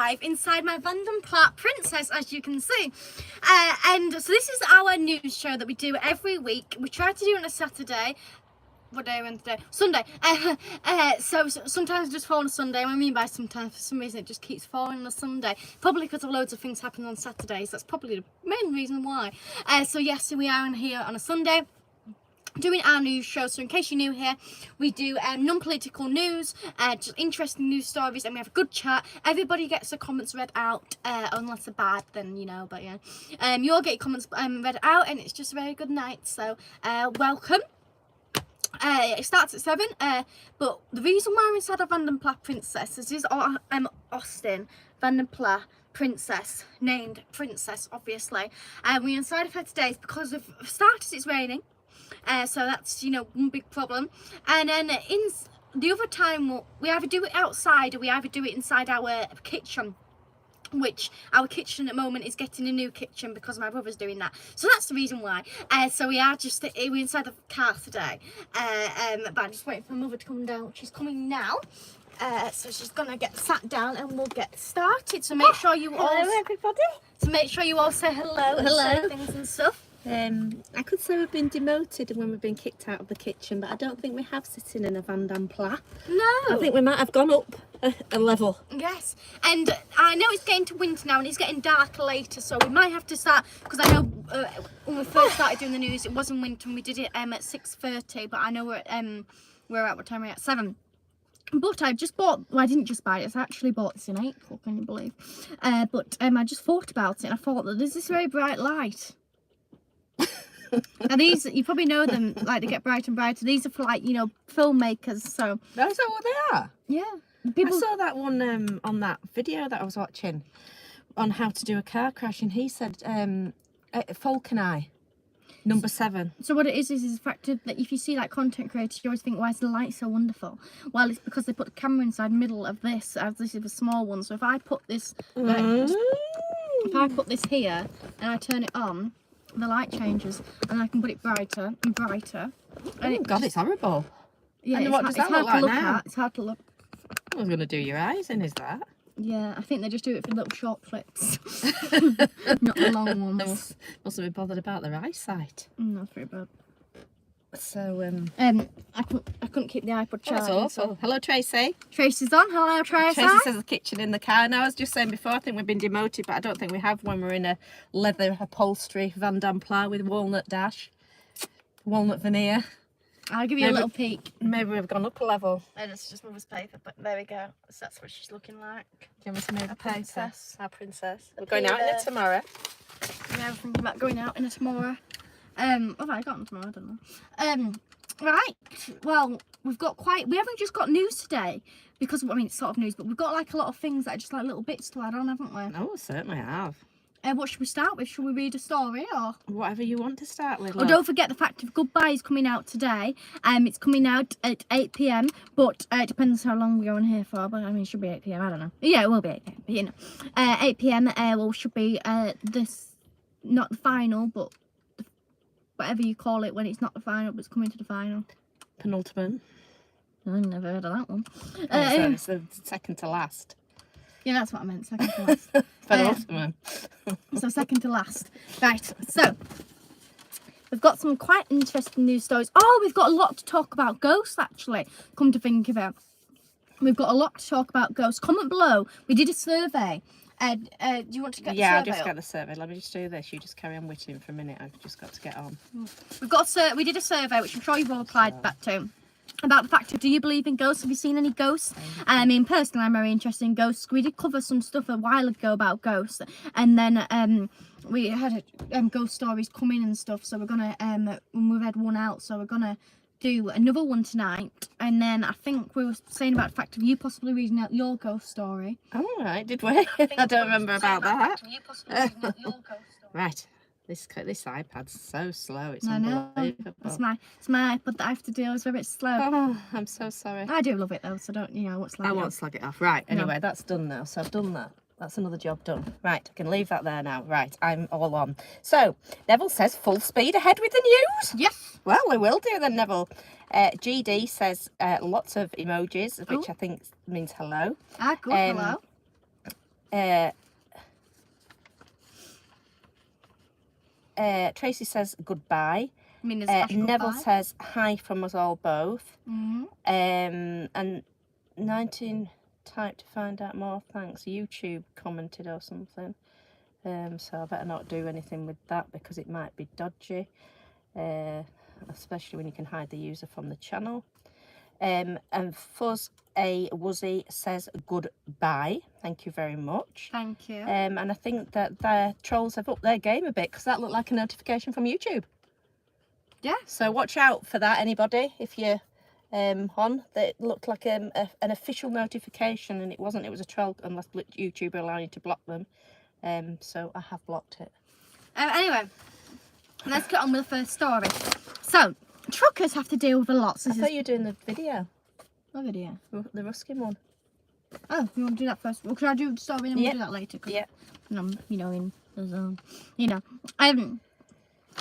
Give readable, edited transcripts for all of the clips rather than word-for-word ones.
live inside my Vanden princess, as you can see. And so this is our news show that we do every week. We try to do it on a Saturday. What day, Wednesday? Sunday. So sometimes it just fall on a Sunday. What I mean by sometimes, for some reason, it just keeps falling on a Sunday. Probably because of loads of things happening on Saturdays. That's probably the main reason why. So yes, we are in here on a Sunday, doing our news show. So in case you're new here, we do non-political news, just interesting news stories, and we have a good chat. Everybody gets their comments read out, unless they're bad, then you know, but yeah. You all get your comments read out, and it's just a very good night. So welcome. It starts at 7, but the reason why we're inside of Vanden princess is Austin Vanden princess, named princess obviously. We're inside of her today because of starters it's raining, so that's, you know, one big problem. And then in the other time we either do it outside or we either do it inside our kitchen, which our kitchen at the moment is getting a new kitchen because my brother's doing that, so that's the reason why. So we're inside the car today, but I'm just waiting for my mother to come down. She's coming now, so she's gonna get sat down and we'll get started. So make sure you all everybody. So make sure you all say hello and say things and stuff. I could say we've been demoted when we've been kicked out of the kitchen, but I don't think we have sitting in a Vanden plas. No, I think we might have gone up a level. Yes, and I know it's getting to winter now and it's getting darker later, so we might have to start, because I know when we first started doing the news it was in winter and we did it at 6:30, but I know we're at what time? We're at 7. But I just bought, well, I didn't just buy it, I actually bought this in April, can you believe? But I just thought about it and I thought that there's this very bright light. Now these, you probably know them, like they get brighter and brighter. These are for, like, you know, filmmakers, so. Is that what they are? Yeah. People... I saw that one on that video that I was watching on how to do a car crash, and he said Falcon Eye, number 7. So what it is the fact that if you see like content creators, you always think, why is the light so wonderful? Well, it's because they put the camera inside the middle of this, as this is a small one. So if I put this, if I put this here and I turn it on, the light changes and I can put it brighter and brighter. And oh God, it's horrible. Yeah, and what does that look like now? It's hard to look. I was going to do your eyes in, is that? Yeah, I think they just do it for little short clips. Not the long ones. Must have been bothered about their eyesight. That's very bad. So I couldn't keep the iPod charging. That's awful. So. Hello, Tracy. Tracy's on. Hello, Tracy. Tracy says the kitchen in the car. Now I was just saying before, I think we've been demoted, but I don't think we have when we're in a leather upholstery Vanden plas with walnut dash, walnut veneer. I'll give you a little peek. Maybe we've gone up a level. And it's just mother's paper, but there we go. So that's what she's looking like. Do you want me to move a paper? princess. Our princess. We're going out in it tomorrow. Yeah, I was thinking about going out in it tomorrow. What have I got on tomorrow? I don't know. Right. Well, we haven't just got news today, because, I mean, it's sort of news, but we've got like a lot of things that are just like little bits to add on, haven't we? Oh, certainly have. What should we start with? Should we read a story or? Whatever you want to start with. Oh, don't forget the Fact of Goodbye is coming out today. It's coming out at 8 p.m, but it depends how long we're on here for, but I mean, it should be 8 p.m, I don't know. Yeah, it will be 8 p.m, but you know. 8 p.m, well, should be this, not the final, but whatever you call it when it's not the final, but it's coming to the final. Penultimate. I never heard of that one. So it's the second to last. Yeah, that's what I meant, second to last. Penultimate. So second to last. Right, so we've got some quite interesting news stories. Oh, we've got a lot to talk about ghosts, actually, come to think of it. We've got a lot to talk about ghosts. Comment below. We did a survey. Do you want to get the survey? Yeah, I'll just get the survey. Let me just do this. You just carry on waiting for a minute. I've just got to get on. We did a survey, which I'm sure you've all replied back to, about the fact of, do you believe in ghosts? Have you seen any ghosts? I mean, personally, I'm very interested in ghosts. We did cover some stuff a while ago about ghosts, and then we had ghost stories coming and stuff. So we're gonna we've had one out, so we're gonna do another one tonight. And then I think we were saying about the fact of you possibly reading out your ghost story. Oh, right, did we? I don't remember about that. Right. This iPad's so slow. It's unbelievable. It's my iPad that I have to deal with. It's a bit slow. Oh, I'm so sorry. I do love it though, so don't, you know, what's like. I won't slag it off. Right. Anyway, that's done now. So I've done that. That's another job done. Right, I can leave that there now. Right, I'm all on. So Neville says full speed ahead with the news. Yes. Well, we will do then, Neville. GD says lots of emojis, which I think means hello. Ah, good. Hello. Tracy says goodbye. goodbye. Neville says hi from us all both. Mm-hmm. And 19 type to find out more. Thanks. YouTube commented or something. So I better not do anything with that because it might be dodgy. Especially when you can hide the user from the channel. And Fuzz A Wuzzy says goodbye. Thank you very much. Thank you. And I think that the trolls have upped their game a bit because that looked like a notification from YouTube. Yeah. So watch out for that, anybody, if you're on. That looked like an official notification, and it wasn't. It was a troll, unless YouTube will allow you to block them. So I have blocked it. Anyway, let's get on with the first story. So, truckers have to deal with a lot. So I thought you were doing the video. What video? The Ruskin one. Oh, you want to do that first? Well, could I do the story and then Yep. we'll do that later? Yeah. I'm, in the zone.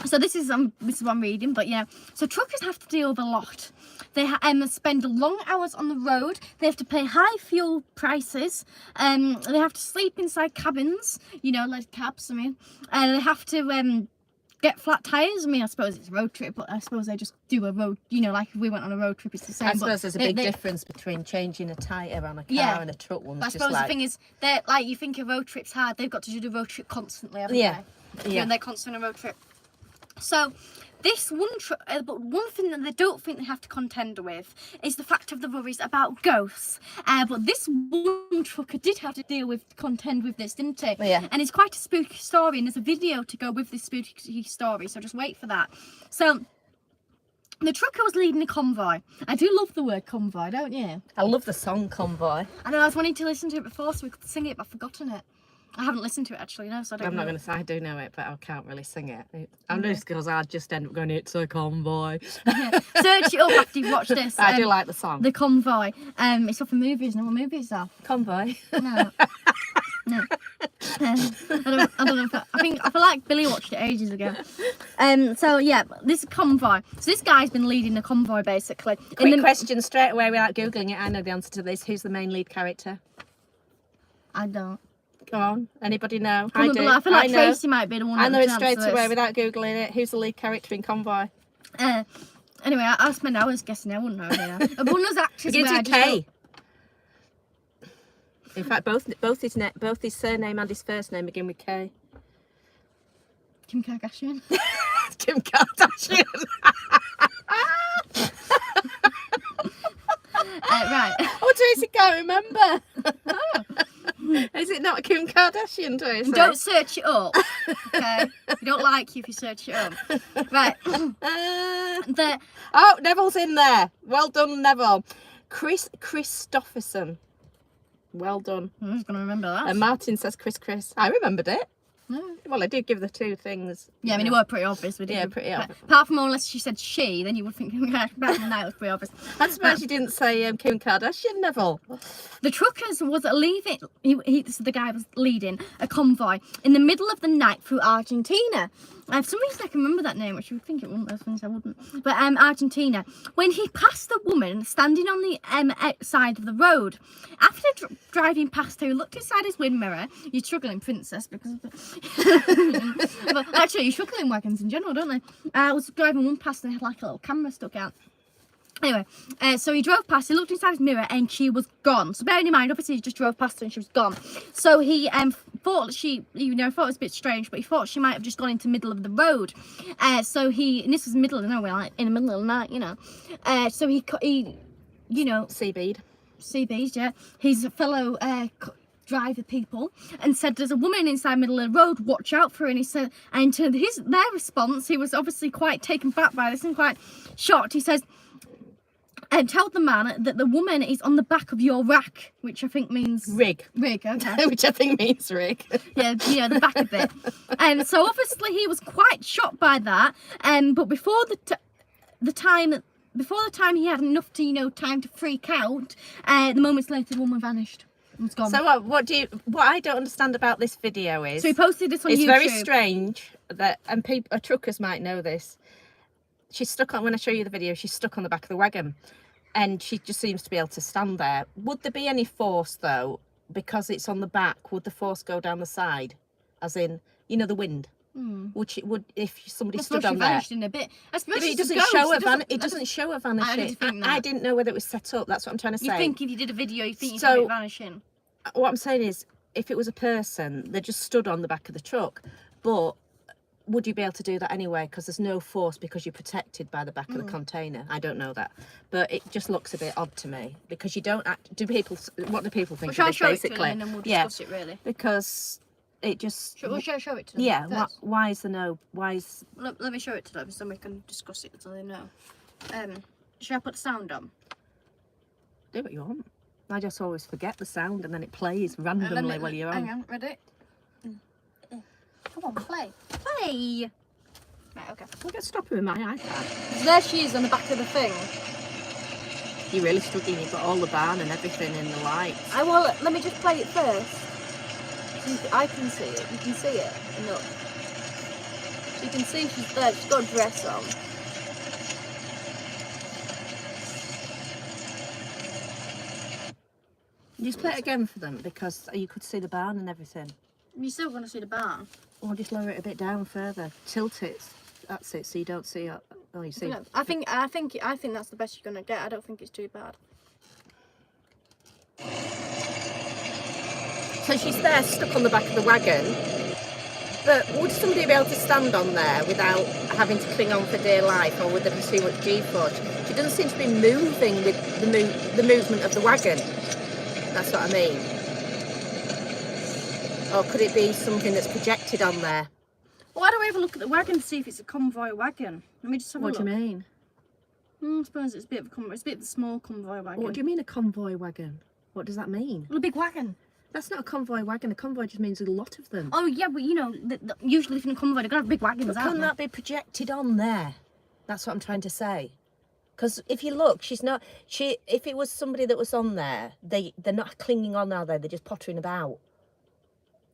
So this is what I'm reading, but yeah. So truckers have to deal with a lot. They spend long hours on the road. They have to pay high fuel prices. They have to sleep inside cabins. Like cabs. They have to get flat tires. I suppose it's a road trip, but I suppose they just do a road. Like if we went on a road trip, it's the same. I suppose there's a big difference between changing a tyre on a car and a truck one. I suppose the thing is, they're like, you think a road trip's hard. They've got to do the road trip constantly, haven't they? Yeah. And they're constantly on a road trip. So, this but one thing that they don't think they have to contend with is the fact of the worries about ghosts. But this one trucker did have to contend with this, didn't he? Yeah. And it's quite a spooky story, and there's a video to go with this spooky story, so just wait for that. So, the trucker was leading a convoy. I do love the word convoy, don't you? I love the song Convoy. I know, I was wanting to listen to it before so we could sing it, but I've forgotten it. I haven't listened to it actually, so I don't know. I'm not going to say I do know it, but I can't really sing it. I know this because I'd just end up going, it's a convoy. Yeah. Search it up after you've watched this. I do like the song. The Convoy. It's off a movie, isn't it? What movie is that? Convoy. No. No. I don't know. I feel like Billy watched it ages ago. So yeah, this convoy. So this guy's been leading the convoy basically. Quick question straight away without googling it. I know the answer to this. Who's the main lead character? I don't. Go on. Anybody know? I do. I feel like Tracy might be the one. I know it straight away without googling it. Who's the lead character in Convoy? Anyway, I'll spend hours guessing. I wouldn't know. One of those actors. Begins with K. In fact, both his surname and his first name begin with K. Kim Kardashian. Kim Kardashian. Right. Oh, Tracy can't remember. Is it not Kim Kardashian, Tracy? Don't search it up. Okay. We don't like you if you search it up. Right. Oh, Neville's in there. Well done, Neville. Chris Christopherson. Well done. Who's going to remember that? And Martin says Chris. I remembered it. No. Well, I did give the two things. Yeah, I mean, it were pretty obvious. Pretty obvious. Apart from unless she said she, then you would think back than that, it was pretty obvious. I suppose you didn't say Kim Kardashian, Neville. The truckers was leaving, the guy was leading a convoy in the middle of the night through Argentina. For some reason I can remember that name, which you would think it wouldn't, I wouldn't. But Argentina. When he passed the woman standing on the outside of the road. After driving past her, he looked inside his wind mirror. You're struggling, princess, because of the... But actually, you struggle in wagons in general, don't they? I was driving one past and they had like a little camera stuck out. Anyway, so he drove past, he looked inside his mirror and she was gone. So bearing in mind, obviously he just drove past her and she was gone. So he thought thought it was a bit strange, but he thought she might have just gone into the middle of the road. And this was middle of nowhere, like in the middle of the night, so he CB'd, yeah, his fellow driver people, and said there's a woman inside the middle of the road, watch out for her. And he said, and to their response, he was obviously quite taken back by this and quite shocked. He says, and tell the man that the woman is on the back of your rack, which I think means rig, okay. Which I think means rig. Yeah, the back of it. And so obviously he was quite shocked by that. But before the time he had enough to time to freak out, the moments later the woman vanished. Was gone. So what I don't understand about this video is, so he posted this on YouTube. It's very strange that, and truckers might know this. She's stuck on, when I show you the video, she's stuck on the back of the wagon and she just seems to be able to stand there. Would there be any force though because it's on the back, would the force go down the side? As in, you know, the wind? Would if somebody stood on there? In a bit. It doesn't show a it doesn't show a vanishing. I didn't know whether it was set up. That's what I'm trying to say. You think if you did a video, you think you saw it vanishing? What I'm saying is, if it was a person, they just stood on the back of the truck. But would you be able to do that anyway? Because there's no force because you're protected by the back of the container. I don't know that, but it just looks a bit odd to me because you don't act. What do people think? Shall I of this, show basically? it to them and then we'll discuss it really? Because it just. Shall I show it to them? Yeah. Why is the no? Why is? Let me show it to them so we can discuss it so they know. Should I put the sound on? Do what you want. I just always forget the sound and then it plays randomly while you're on. Hang on, ready? Come on, play. Play! Right, okay. I'll get stopper with my iPad. So there she is on the back of the thing. You're really struggling. You've got all the barn and everything in the lights. Well, let me just play it first. So I can see it. You can see it. Look. So you can see she's there. She's got a dress on. Just play it again for them because you could see the barn and everything. You're still going to see the barn. Or just lower it a bit down further. Tilt it. That's it. So you don't see it. Oh, you see. I think that's the best you're going to get. I don't think it's too bad. So she's there, stuck on the back of the wagon. But would somebody be able to stand on there without having to cling on for dear life, or would there be too much G-force? She doesn't seem to be moving with the movement of the wagon. That's what I mean. Or could it be something that's projected on there? Well, why don't we have a look at the wagon to see if it's a convoy wagon? Let me just have a look. What do you mean? I suppose it's a bit of a convoy. It's a bit of a small convoy wagon. What do you mean a convoy wagon? What does that mean? Well, a big wagon. That's not a convoy wagon. A convoy just means a lot of them. Oh yeah, but you know, usually in a convoy they're gonna have big wagons. But couldn't that be projected on there? That's what I'm trying to say. Because if you look, she's not. If it was somebody that was on there, they're not clinging on, are they? They're just pottering about.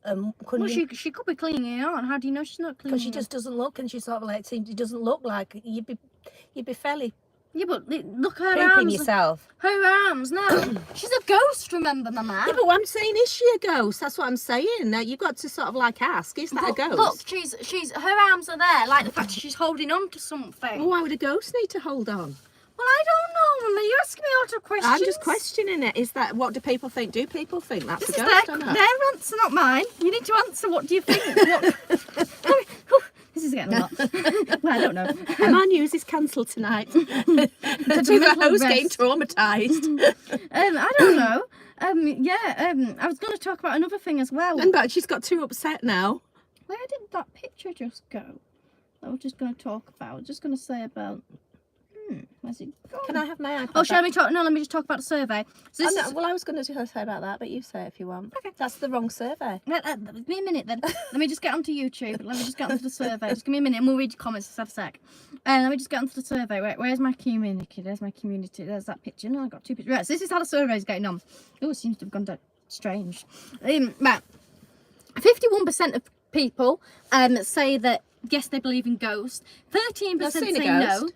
Well, she could be clinging on. How do you know she's not clinging? Because she just doesn't look, and she's sort of like it doesn't look like you'd be fairly. Yeah, but look her pooping arms. Yourself. Her arms. No, she's a ghost. Remember, Mama. Yeah, but what I'm saying is she a ghost? That's what I'm saying. Now you've got to sort of like ask, is that a ghost? Look, she's her arms are there, like the fact that she's holding on to something. Well, why would a ghost need to hold on? Well, I don't know, Mama. You're asking me a lot of questions. I'm just questioning it. Is that what do people think? Do people think that's this a ghost or not? Their answer, not mine. You need to answer. What do you think? This is getting a lot. Well, I don't know. My news is cancelled tonight. The host getting traumatised. I don't know. I was going to talk about another thing as well. But she's got too upset now. Where did that picture just go? I was just going to talk about. I was just going to say about. Where's it gone? Can I have my iPad? Oh, shall we talk? No, let me just talk about the survey. So this well, I was going to say about that, but you say it if you want. Okay. That's the wrong survey. Give me a minute then. Let me just get onto YouTube. Let me just get onto the survey. Just give me a minute and we'll read your comments. Just have a sec. Let me just get onto the survey. Where's my community? There's my community. There's that picture. No, I got two pictures. Right, so this is how the survey is getting on. Oh, it seems to have gone down strange. Right. 51% of people say that yes, they believe in ghosts. 13% say no.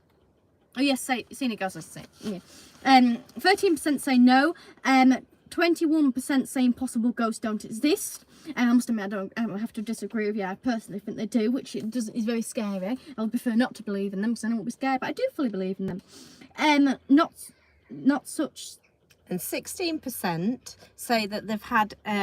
Oh yes, seen a ghost. I say yeah. 13% say no. 21% say impossible ghosts don't exist. I must admit, I have to disagree with you. I personally think they do, which is very scary. I would prefer not to believe in them because I know I'll be scared, but I do fully believe in them. Not such. And 16% say that they've had a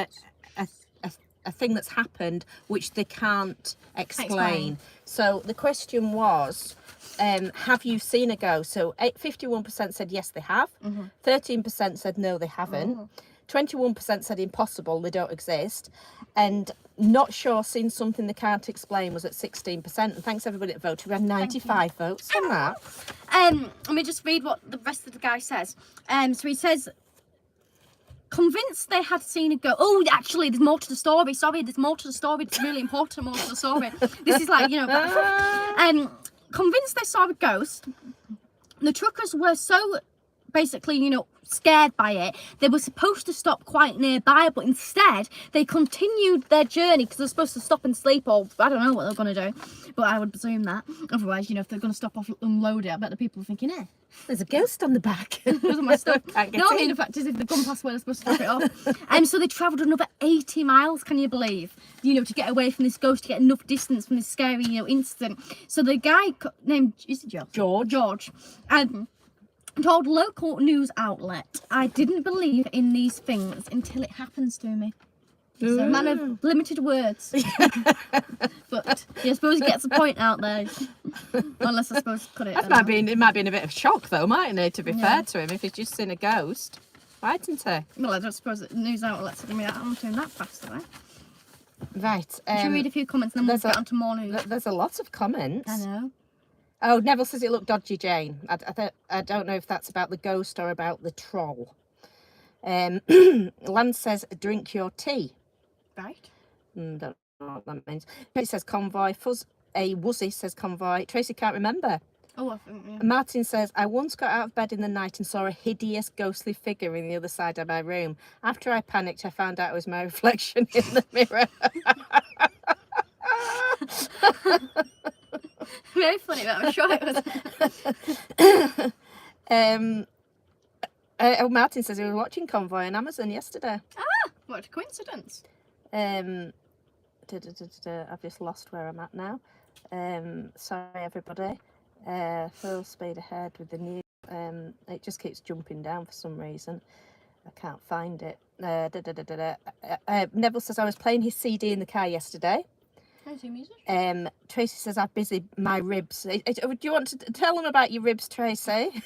thing that's happened which they can't explain. So the question was, have you seen a ghost? So 51% said yes, they have. 13% said no, they haven't. 21% said impossible, they don't exist. And not sure, seen something they can't explain was at 16%. And thanks everybody that voted. We had 95 votes on that. Let me just read what the rest of the guy says. So he says, convinced they had seen a ghost. Oh, actually, there's more to the story. Sorry, there's more to the story. It's really important, more to the story. This is like, convinced they saw a ghost. The truckers were so basically, scared by it. They were supposed to stop quite nearby, but instead they continued their journey because they're supposed to stop and sleep, or I don't know what they're going to do, but I would presume that. Otherwise, you know, if they're going to stop off and unload it, I bet the people are thinking, There's a ghost on the back. those are my stuff. Can't get No, I in. mean, the fact is, if they've gone past where they're supposed to drop it off. And so they travelled another 80 miles, can you believe? You know, to get away from this ghost, to get enough distance from this scary, you know, incident. So the guy named, is it George? George. Told local news outlet, I didn't believe in these things until it happens to me. So a man of limited words. But I suppose he gets a point out there. Unless I suppose cut it. It might be in a bit of shock though, mightn't it, to be fair to him, if he's just seen a ghost. Mightn't he? Well, I don't suppose that news outlets are going to be answering that fast, are they? Right. Should we read a few comments and then we'll get on to more news? There's a lot of comments. I know. Oh, Neville says it looked dodgy, Jane. I don't know if that's about the ghost or about the troll. Lance says, drink your tea. Right. Don't know what that means. Tracy says convoy. Fuzz a Wuzzy says convoy. Tracy can't remember. Oh, I think, yeah. Martin says, I once got out of bed in the night and saw a hideous ghostly figure in the other side of my room. After I panicked, I found out it was my reflection in the mirror. Very funny, but I'm sure it was. Martin says he was watching Convoy on Amazon yesterday. Ah, what a coincidence. I've just lost where I'm at now. Sorry, everybody. Full speed ahead with the news. It just keeps jumping down for some reason. I can't find it. Neville says I was playing his CD in the car yesterday. Tracy says I've busy my ribs. Do you want to tell them about your ribs, Tracy?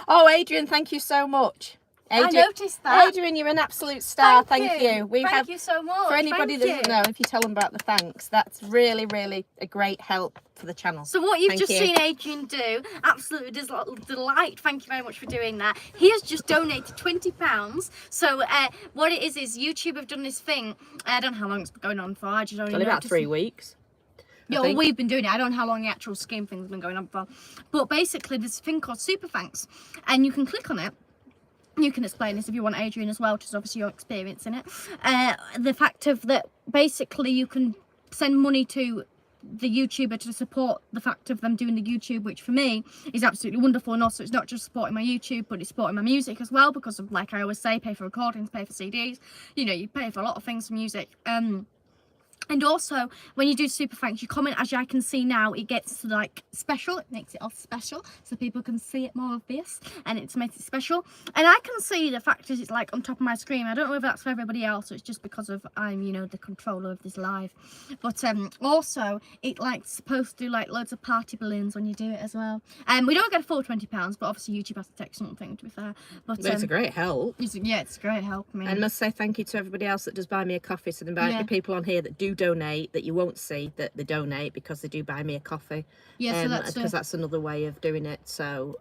Oh, Adrian, thank you so much. Adrian, I noticed that. Adrian, you're an absolute star. Thank you. Thank you so much. For anybody that doesn't know, if you tell them about the thanks, that's really, really a great help for the channel. So what you've just seen Adrian do, absolutely delight. Thank you very much for doing that. He has just donated £20. So what it is YouTube have done this thing. I don't know how long it's been going on for. I just don't Only about 3 weeks. Yeah, well, we've been doing it. I don't know how long the actual scheme thing's been going on for. But basically, there's a thing called Super Thanks. And you can click on it. You can explain this if you want, Adrian, as well, which is obviously your experience in it. The fact of that, basically, you can send money to the YouTuber to support the fact of them doing the YouTube, which for me is absolutely wonderful. And also, it's not just supporting my YouTube, but it's supporting my music as well, because of, like I always say, pay for recordings, pay for CDs. You know, you pay for a lot of things for music. And also, when you do Super Thanks, you comment, as I can see now, it gets like special. It makes it all special, so people can see it more obvious, and it makes it special. And I can see the fact is it's like on top of my screen. I don't know if that's for everybody else, or it's just because of I'm, you know, the controller of this live. But also, it like supposed to do like loads of party balloons when you do it as well. We don't get a full £20, but obviously YouTube has to take something, to be fair. But it's a great help. It's a great help. I mean, and I must say thank you to everybody else that does buy me a coffee. So the people on here that do donate, that you won't see that they donate, because they do buy me a coffee. Yeah, so that's because that's another way of doing it. So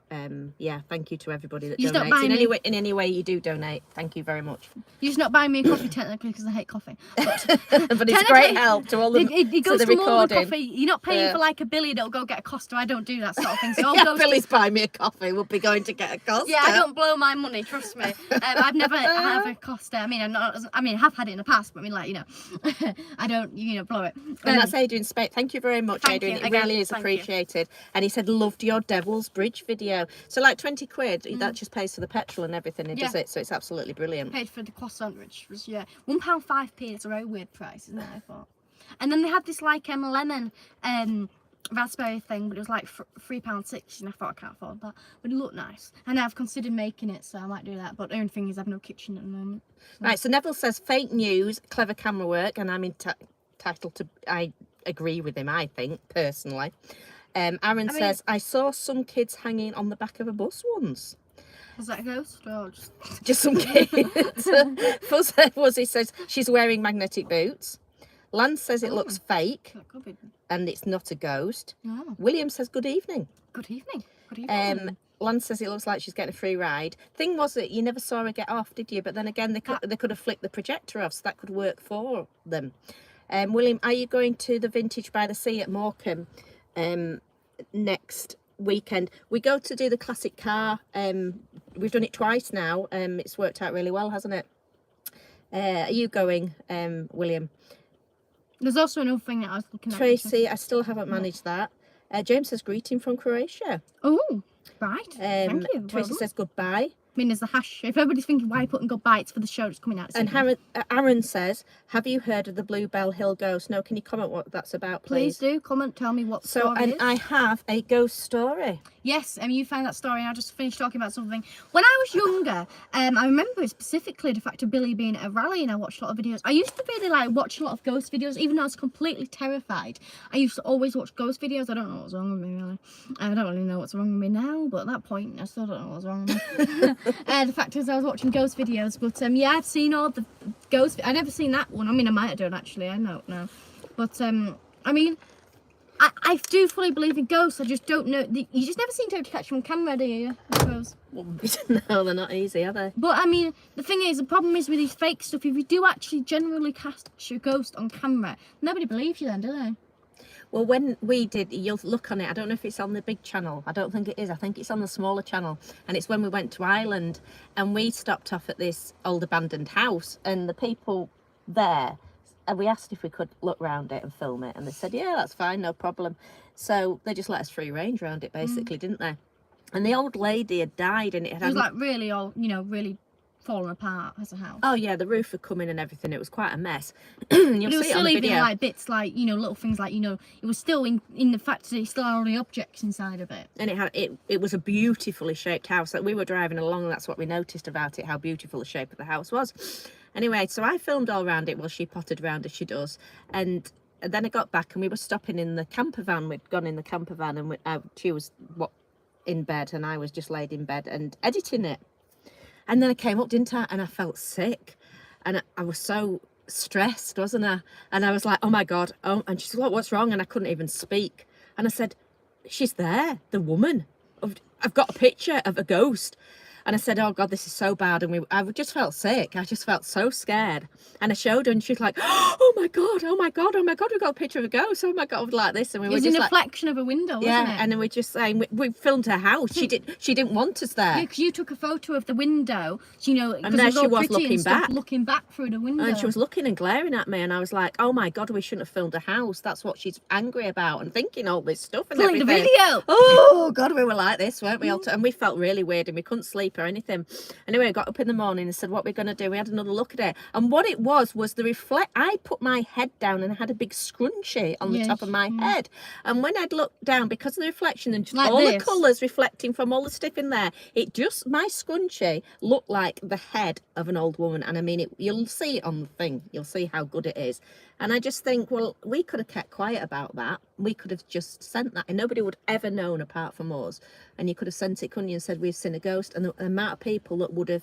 yeah, thank you to everybody that donates. In any way you do donate, thank you very much. You're just not buying me a coffee technically because I hate coffee, but, but it's great help to all the it goes to the to more than recording. coffee. You're not paying for like a Billy that'll go get a Costa. I don't do that sort of thing. So yeah, Billy's buy me a coffee. We'll be going to get a Costa. Yeah, I don't blow my money. Trust me. I've never had a Costa. I mean, I have had it in the past, but I mean, like, you know, I don't, you know, blow it. And that's Adrian Spate. Thank you very much, Adrian. It really is appreciated. And he said, loved your Devil's Bridge video. So like 20 quid, that just pays for the petrol and everything. It does it. So it's absolutely brilliant. Paid for the croissant, which was, £1.5p. It's a very weird price, isn't it? I thought. And then they had this like lemon raspberry thing, but it was like £3.60, and I thought I can't afford that. But it looked nice. And I've considered making it, so I might do that. But the only thing is I've no kitchen at the moment. So. Right, so Neville says fake news, clever camera work, and I'm entitled to, I agree with him, I think, personally. Aaron says, I saw some kids hanging on the back of a bus once. Was that a ghost or just some kids? Fuzzy says she's wearing magnetic boots. Lance says it looks fake, and it's not a ghost. No. William says good evening. Good evening. Good evening. Lance says it looks like she's getting a free ride. Thing was that you never saw her get off, did you? But then again, they could have flicked the projector off, so that could work for them. William, are you going to the Vintage by the Sea at Morecambe next weekend? We go to do the classic car we've done it twice now. It's worked out really well, hasn't it? Are you going, William? There's also another thing that I was looking at. Tracy, I still haven't managed that. James says greeting from Croatia. Oh, right. Thank you. Tracy says goodbye. I mean, there's the hash. If everybody's thinking why putting goodbye, it's for the show that's coming out. And Aaron says, have you heard of the Bluebell Hill ghost? No, can you comment what that's about, please? Please do comment. Tell me what story and is. I have a ghost story. Yes, you found that story and I just finished talking about something. When I was younger, I remember specifically the fact of Billy being at a rally and I watched a lot of videos. I used to really like watch a lot of ghost videos, even though I was completely terrified. I used to always watch ghost videos. I don't know what's wrong with me, really. I don't really know what's wrong with me now, but at that point, I still don't know what's wrong with me. The fact is I was watching ghost videos, but yeah, I've seen all the ghost. I've never seen that one. I mean, I might have done actually. I don't know. But I mean, I do fully believe in ghosts. I just don't know. You just never seem to be able to catch them on camera, do you? I suppose. No, they're not easy, are they? But I mean, the thing is, the problem is with these fake stuff. If you do actually generally catch a ghost on camera, nobody believes you then, do they? Well, when we did, you'll look on it. I don't know if it's on the big channel. I don't think it is. I think it's on the smaller channel. And it's when we went to Ireland and we stopped off at this old abandoned house and the people there, and we asked if we could look around it and film it. And they said, yeah, that's fine, no problem. So they just let us free range around it, basically, didn't they? And the old lady had died and it was like really all, really fallen apart as a house. Oh yeah, the roof had come in and everything. It was quite a mess. You'll it was see still it on the even video. like bits like little things like it was still in the fact that it still had all the objects inside of it. And it was a beautifully shaped house. Like we were driving along, and that's what we noticed about it, how beautiful the shape of the house was. Anyway, so I filmed all around it while she potted around as she does, and then I got back and we were stopping in the camper van. We'd gone in the camper van and she was in bed and I was just laid in bed and editing it. And then I came up, didn't I? And I felt sick. And I was so stressed, wasn't I? And I was like, oh my God. Oh, and she said, what's wrong? And I couldn't even speak. And I said, she's there, the woman. I've got a picture of a ghost. And I said, oh God, this is so bad. And I just felt sick. I just felt so scared. And I showed her and she was like, oh my God, oh my God, oh my God, we got a picture of a ghost. Oh my God, like this. And we it was were just in a reflection of a window, wasn't it? Yeah, and then we're just saying, we filmed her house. She didn't want us there. Yeah, because you took a photo of the window, and there she was looking back through the window. And she was looking and glaring at me, and I was like, oh my God, we shouldn't have filmed a house. That's what she's angry about, and thinking all this stuff and everything. the video. Oh God, we were like this, weren't we? And we felt really weird, and we couldn't sleep or anything. Anyway, I got up in the morning and said, what we're going to do? We had another look at it. And what it was the I put my head down and I had a big scrunchie on the top of my head. And when I'd looked down, because of the reflection and just like all the colours reflecting from all the stuff in there, my scrunchie looked like the head of an old woman. And I mean, you'll see it on the thing. You'll see how good it is. And I just think, well, we could have kept quiet about that. We could have just sent that and nobody would ever known apart from us. And you could have sent it, couldn't you, and said, we've seen a ghost. And the amount of people that would have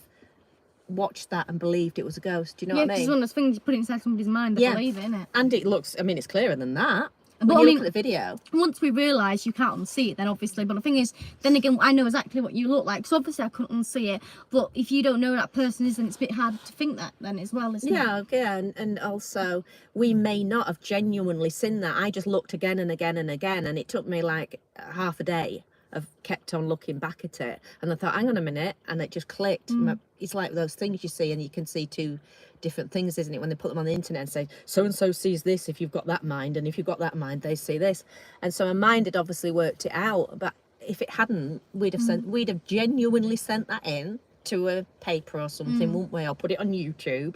watched that and believed it was a ghost. Do you know what I mean? Yeah, it's one of those things you put inside somebody's mind, they believe it, innit? And it looks, I mean, it's clearer than that. But when you look at the video. Once we realise you can't unsee it, then obviously. But the thing is, then again, I know exactly what you look like. So obviously I couldn't unsee it. But if you don't know who that person is, then it's a bit hard to think that then as well, isn't it? Yeah, and also we may not have genuinely seen that. I just looked again and again and again, and it took me like half a day. I've kept on looking back at it, and I thought, hang on a minute, and it just clicked. It's like those things you see, and you can see two different things, isn't it, when they put them on the internet and say so and so sees this if you've got that mind, and if you've got that mind they see this. And so my mind had obviously worked it out, but if it hadn't, we'd have genuinely sent that in to a paper or something, wouldn't we, or put it on YouTube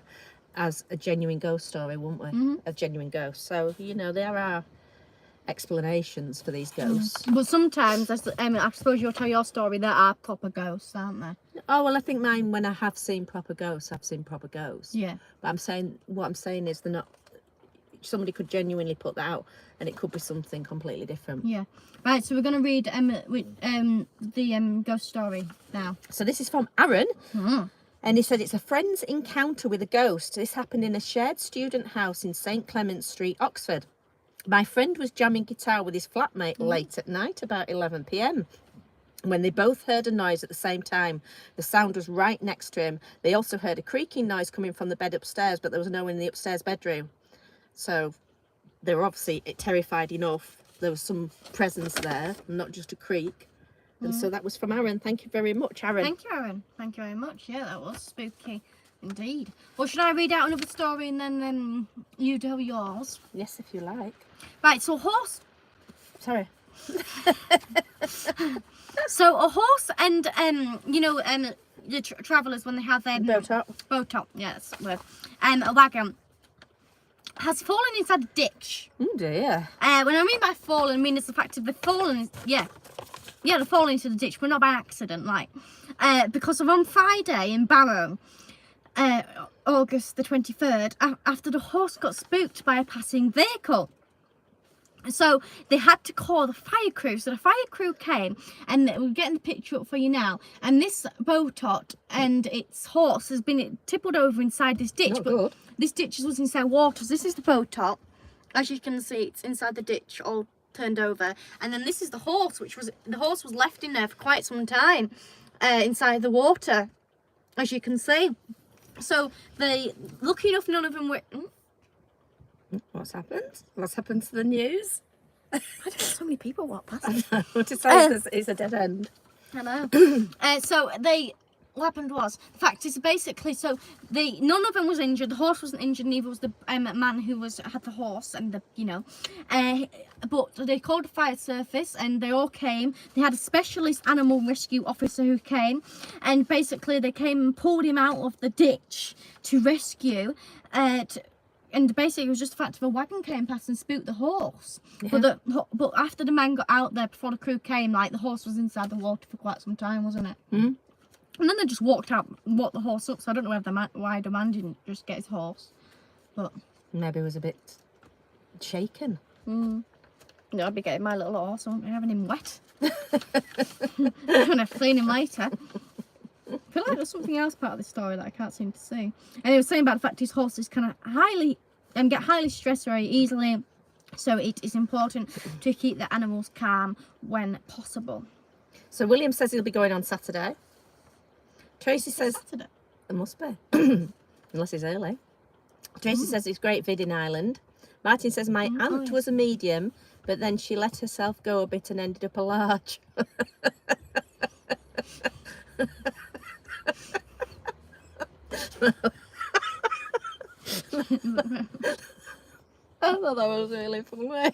as a genuine ghost story, wouldn't we? A genuine ghost. So there are explanations for these ghosts. But sometimes, I suppose you'll tell your story, there are proper ghosts, aren't there? Oh, well, I think mine, when I have seen proper ghosts, I've seen proper ghosts. Yeah. But what I'm saying is they're not, somebody could genuinely put that out and it could be something completely different. Yeah. Right, so we're going to read the ghost story now. So this is from Aaron. And he said, it's a friend's encounter with a ghost. This happened in a shared student house in St Clement Street, Oxford. My friend was jamming guitar with his flatmate late at night, about 11 p.m. when they both heard a noise at the same time. The sound was right next to him. They also heard a creaking noise coming from the bed upstairs, but there was no one in the upstairs bedroom. So they were obviously terrified enough. There was some presence there, not just a creak. And so that was from Aaron. Thank you very much, Aaron. Thank you, Aaron. Thank you very much. Yeah, that was spooky indeed. Well, should I read out another story and then you do yours? Yes, if you like. Right, so horse. Sorry. So a horse and the travellers when they have their Boat top, yes, a wagon has fallen inside a ditch. Oh dear. When I mean by fallen, I mean it's the fact of they've fallen. Yeah, they've fallen into the ditch, but not by accident. Like, because of on Friday in Barrow, August the 23rd, after the horse got spooked by a passing vehicle. So they had to call the fire crew. So the fire crew came, and we're getting the picture up for you now. And this boatot and its horse has been tippled over inside this ditch. Not but good. this ditch was inside water. So this is the boatot. As you can see, it's inside the ditch, all turned over. And then this is the horse, the horse was left in there for quite some time, inside the water, as you can see. So lucky enough, none of them were. What's happened? What's happened to the news? I don't know, so many people walk past. I know. What it says is a dead end. I know. What happened was, the fact is basically, so none of them was injured. The horse wasn't injured, neither was the man who had the horse and but they called the fire service and they all came. They had a specialist animal rescue officer who came, and basically they came and pulled him out of the ditch to rescue. And basically, it was just the fact of a wagon came past and spooked the horse. Yeah. But after the man got out there, before the crew came, like, the horse was inside the water for quite some time, wasn't it? Mm. And then they just walked out, walked the horse up. So I don't know why the man didn't just get his horse. But maybe it was a bit shaken. Yeah, I'd be getting my little horse. I won't be having him wet. I'm going to have to clean him later. I feel like there's something else part of the story that I can't seem to see. And he was saying about the fact his horses kind of get highly stressed very easily, so it is important to keep the animals calm when possible. So William says he'll be going on Saturday. Tracy says Saturday. It must be, unless it's early. Tracy says it's great vid in Ireland. Martin says my aunt was a medium, but then she let herself go a bit and ended up a large. I thought that was really funny.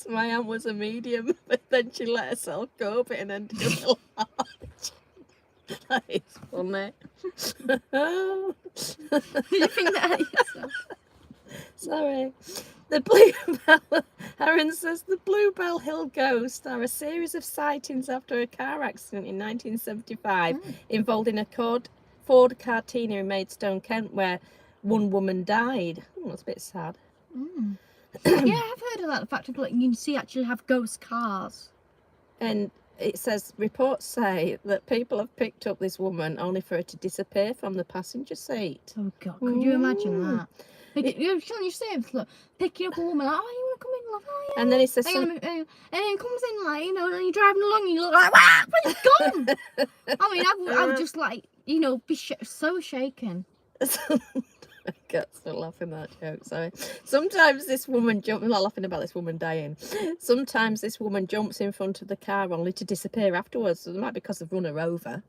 My aunt was a medium, but then she let herself go a bit and ended up a large. That is funny. You think that yourself? Sorry. The Bluebell, Aaron says the Bluebell Hill ghosts are a series of sightings after a car accident in 1975 involving a Ford Cortina in Maidstone, Kent, where one woman died. That's a bit sad. Yeah, I've heard of that. The fact of like you can see actually have ghost cars. And it says reports say that people have picked up this woman only for her to disappear from the passenger seat. Oh God, could you imagine that? You say, look, picking up a woman, like, oh, you want to come in, love? Oh, yeah. And then he says, and then comes in, like, you know, and you're driving along, and you look like, wow, but he's gone. I mean, I would just like, you know, be so shaken. I got so laughing at that joke, sorry. Sometimes this woman I'm not laughing about this woman dying. Sometimes this woman jumps in front of the car only to disappear afterwards. So it might be because they've run her over.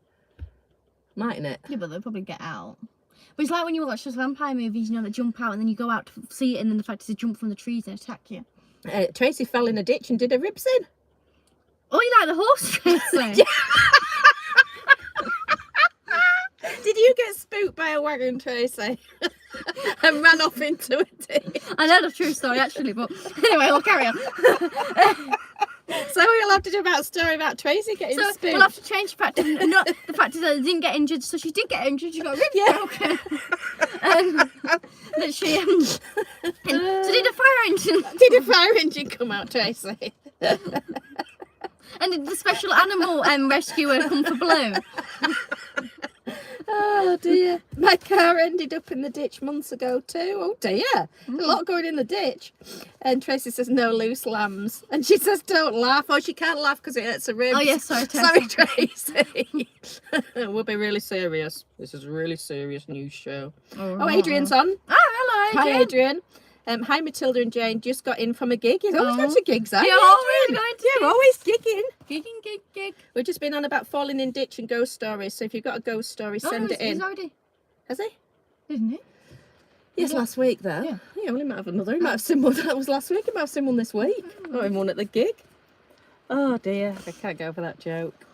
Mightn't it? Yeah, but they'll probably get out. But it's like when you watch those vampire movies, you know, that jump out and then you go out to see it, and then the fact is they jump from the trees and attack you. Tracy fell in a ditch and did her ribs in. Oh, you like the horse, Tracy? Did you get spooked by a wagon, Tracy? And ran off into a ditch? I know the true story, actually, but anyway, we'll carry on. So we'll have to do a story about Tracy getting spooked. We'll have to change the fact. Not the fact is that they didn't get injured, so she did get injured. She got ribs broken. That she so did a fire engine. Did a fire engine come out, Tracy? And did the special animal rescuer come for Blue? Oh dear. My car ended up in the ditch months ago too. Oh dear. A lot going in the ditch. And Tracy says no loose lambs. And she says don't laugh. Oh, she can't laugh because it hurts her ribs. Oh yes, sorry Tracy. We'll be really serious. This is a really serious news show. Oh, Adrian's on. Oh, hello, Adrian. Hi Adrian. Hi, Matilda and Jane. Just got in from a gig. You're always Oh. going to gigs, aren't You're you? always Jane? going to You're always gigging. Gigging, gig. We've just been on about falling in ditch and ghost stories. So if you've got a ghost story, send it in. He's already, Has he? didn't he? Yes, last week though. Yeah. Yeah, we might have another. He might have seen one that was last week. He might have seen one this week. Not even one at the gig. Oh dear, I can't go over that joke.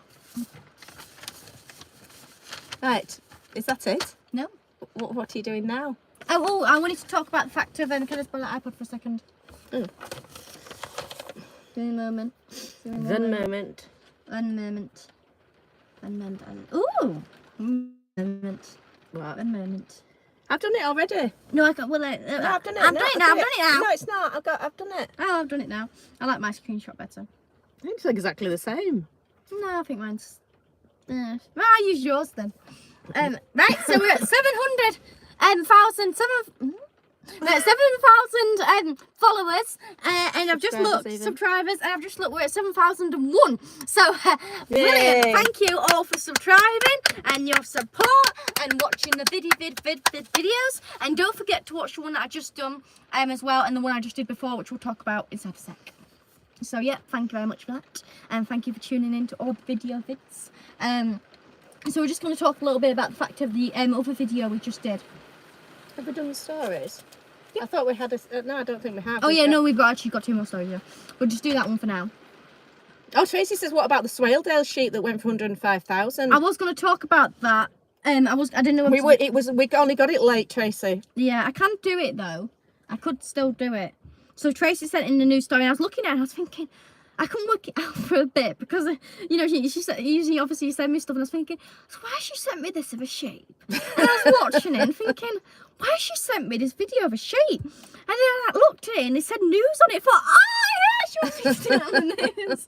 Right, is that it? No. What are you doing now? Oh, I wanted to talk about the fact of, can I just borrow that iPod for a second? Mm. Give me a moment. One moment. One moment. Ooh! Moment. What? One moment. I've done it already. No, I can't. Well, No, I've done it. I've No, done it now. I've done it now. No, it's not. I've done it. Oh, I've done it now. I like my screenshot better. It's exactly the same. No, I think mine's. Well, I'll use yours then. Right, so we're at 700,000 followers, and I've just looked, subscribers, and I've just looked, we're at 7,001. So, brilliant. Yay. Thank you all for subscribing and your support and watching the videos. And don't forget to watch the one that I just done as well, and the one I just did before, which we'll talk about in a sec. So, yeah, thank you very much for that. And thank you for tuning in to all the video vids. So we're just going to talk a little bit about the fact of the other video we just did. Have we done the stories? Yeah. I thought we had a... no, I don't think we have. Oh yeah, no, we've actually got 2 more stories. Yeah. We'll just do that one for now. Oh, Tracy says, what about the Swaledale sheep that went for 105,000? I was going to talk about that. I didn't know. We only got it late, Tracy. Yeah, I can't do it though. I could still do it. So Tracy sent in the news story, and I was looking at it, and I was thinking, I couldn't work it out for a bit because, you know, she said, usually obviously you send me stuff, and I was thinking, so why has she sent me this of a sheep? And I was watching it and thinking, why has she sent me this video of a sheep? And then I looked at it and it said news on it. I thought, oh yeah, she was reading it on the news.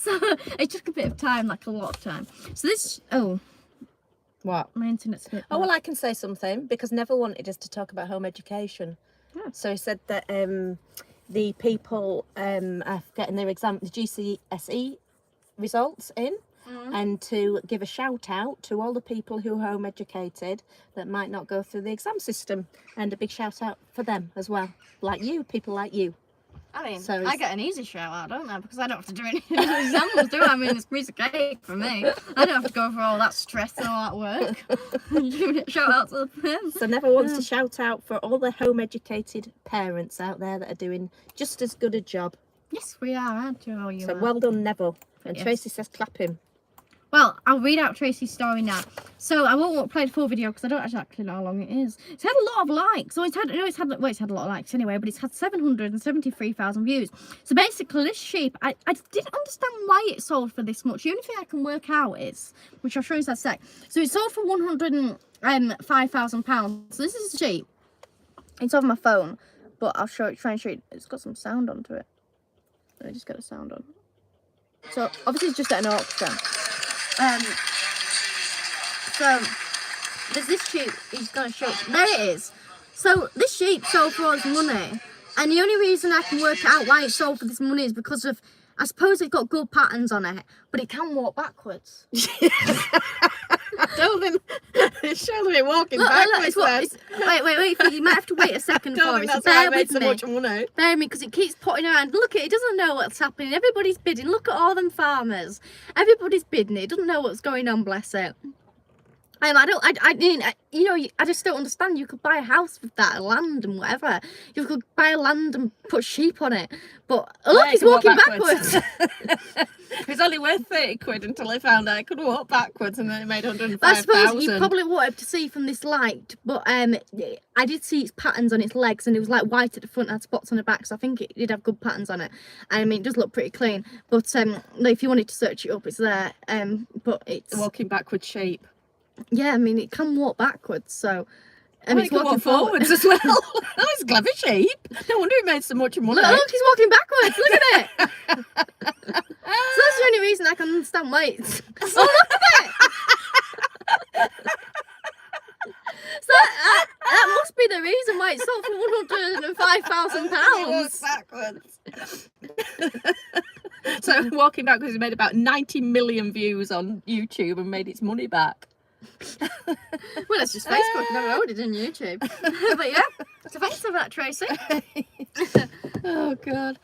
So it took a bit of time, like a lot of time. So this, What? my internet's a bit Oh, well, I can say something because Neville wanted us to talk about home education. Yeah. So he said that the people are getting their the GCSE results in, and to give a shout out to all the people who are home educated that might not go through the exam system, and a big shout out for them as well, like you, people like you. I mean, So I get an easy shout out, don't I? Because I don't have to do any examples, do I? I mean, it's a piece of cake for me. I don't have to go through all that stress and all that work. Giving it shout out to them. So Neville wants to shout out for all the home educated parents out there that are doing just as good a job. Yes, we are, aren't you? Oh, you So are. well done, Neville. And Yes. Tracy says clap him. Well, I'll read out Tracy's story now. So I won't play the full video because I don't actually know how long it is. It's had a lot of likes. So it's had a lot of likes anyway, but it's had 773,000 views. So basically, this sheep, I didn't understand why it sold for this much. The only thing I can work out is, which I'll show you in a sec. So it sold for £105,000. So this is a sheep. It's on my phone, but I'll try and show you. It's got some sound onto it. Let me just get the sound on. So obviously it's just at an auction. So there's this sheep. He's gonna show. There it is. So this sheep sold for all this money, and the only reason I can work out why it sold for this money is because of, I suppose it's got good patterns on it, but it can walk backwards. Show them it walking Look, backwards. wait. You might have to wait a second for it. So That's why I bear made with so me. much money. Bear with me, because it keeps putting around. Look, it doesn't know what's happening. Everybody's bidding. Look at all them farmers. Everybody's bidding. It doesn't know what's going on. Bless it. I just don't understand. You could buy a house with that, land and whatever. You could buy a land and put sheep on it. But look, he's walking backwards. It's only worth 30 quid until I found out I could walk backwards, and then it made 105,000. I suppose you probably wanted to see from this light, but I did see its patterns on its legs, and it was like white at the front and had spots on the back, so I think it did have good patterns on it. I mean, it does look pretty clean, but if you wanted to search it up, it's there. But it's walking backwards sheep. Yeah, I mean, it can walk backwards, so. And it's walking forwards as well. Oh, it's a clever sheep. No wonder it made so much money. Look, he's walking backwards. Look at it. So that's the only reason I can understand why it's. Oh, look at it. So that must be the reason why it's sold for £105,000. backwards. So walking backwards has made about 90 million views on YouTube and made its money back. Well, it's just Facebook. Never ordered in YouTube. But yeah. So thanks for that, Tracy. Oh God.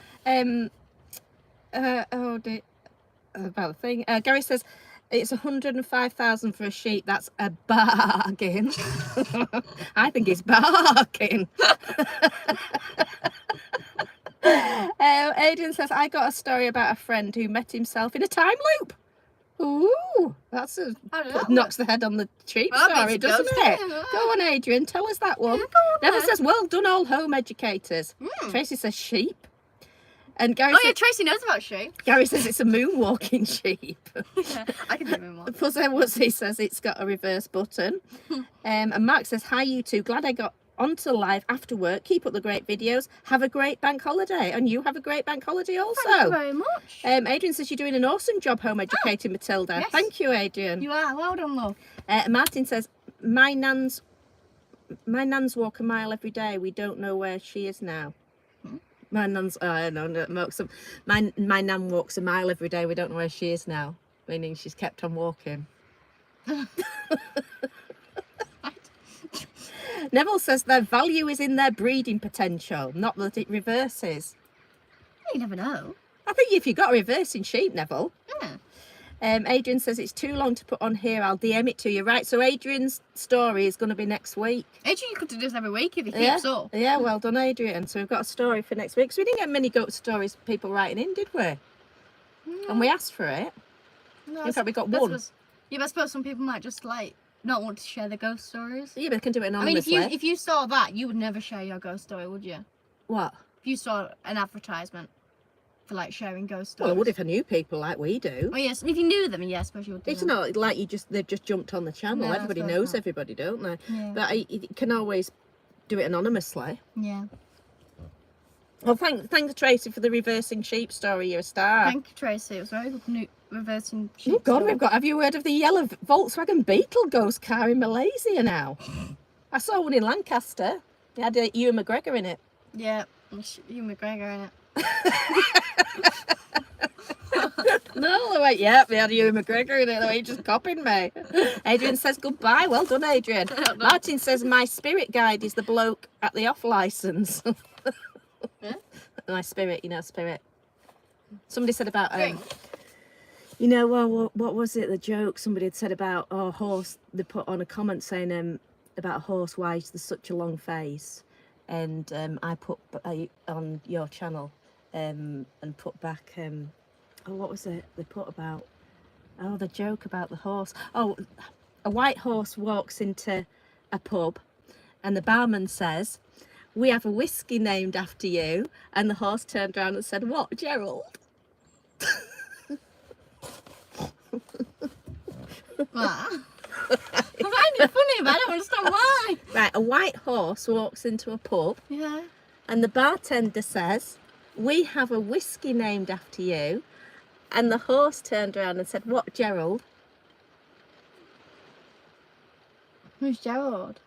About the thing. Gary says it's 105,000 for a sheep. That's a bargain. I think it's bargain. Adrian says I got a story about a friend who met himself in a time loop. Ooh, that's knocks the head on the sheep story, doesn't it? Go on, Adrian, tell us that one. Yeah, go on Neville then. says, well done, all home educators. Tracy says sheep. And Gary Oh says, yeah, Tracy knows about sheep. Gary says it's a moonwalking sheep. Yeah, I can do it more. Pussy Wussy says it's got a reverse button. And Mark says, hi you two, glad I got onto live after work. Keep up the great videos. Have a great bank holiday. And you have a great bank holiday also. Thank you very much. Adrian says you're doing an awesome job home educating Matilda. Yes. Thank you, Adrian. You are. Well done, love. Martin says, my nan's walk a mile every day. We don't know where she is now. My nan's, my nan walks a mile every day. We don't know where she is now. Meaning she's kept on walking. Neville says their value is in their breeding potential, not that it reverses. You never know. I think if you've got a reversing sheep, Neville. Yeah. Adrian says it's too long to put on here. I'll DM it to you. Right, so Adrian's story is going to be next week. Adrian, you could do this every week if he keeps up. Yeah, well done, Adrian. So we've got a story for next week. So we didn't get many goat stories, people writing in, did we? No. And we asked for it. No, In fact, we got that's one. Yeah, but I suppose some people might just like not want to share their ghost stories. Yeah, but they can do it I mean, anonymously. if you saw that, you would never share your ghost story, would you? What? If you saw an advertisement for like sharing ghost stories. Well, I would if I knew people like we do. Oh yes, if you knew them, yes, I suppose you would. Do It's that. not like they've just jumped on the channel. No, I Everybody suppose knows not. everybody, don't they? Yeah. But you can always do it anonymously. Yeah. Well, thanks Tracy for the reversing sheep story. You're a star. Thank you, Tracy. It was very good. Reversing. Oh sheep God, story. have you heard of the yellow Volkswagen Beetle ghost car in Malaysia now? I saw one in Lancaster. It had Ewan McGregor in it. Yeah, you McGregor in it. No, they went, yep, they had Ewan McGregor in it. They were just copying me. Adrian says goodbye. Well done, Adrian. Martin says my spirit guide is the bloke at the off licence. Yeah? My spirit, spirit. Somebody said about Drink. well, what was it? The joke somebody had said about a horse. They put on a comment saying about a horse, why is there such a long face? And I put on your channel and put back. What was it? They put about the joke about the horse. Oh, a white horse walks into a pub, and the barman says, "We have a whiskey named after you," and the horse turned around and said, "What, Gerald?" What? I find it funny, but I don't understand why. Right, a white horse walks into a pub, Yeah. and the bartender says, "We have a whiskey named after you," and the horse turned around and said, "What, Gerald?" Who's Gerald?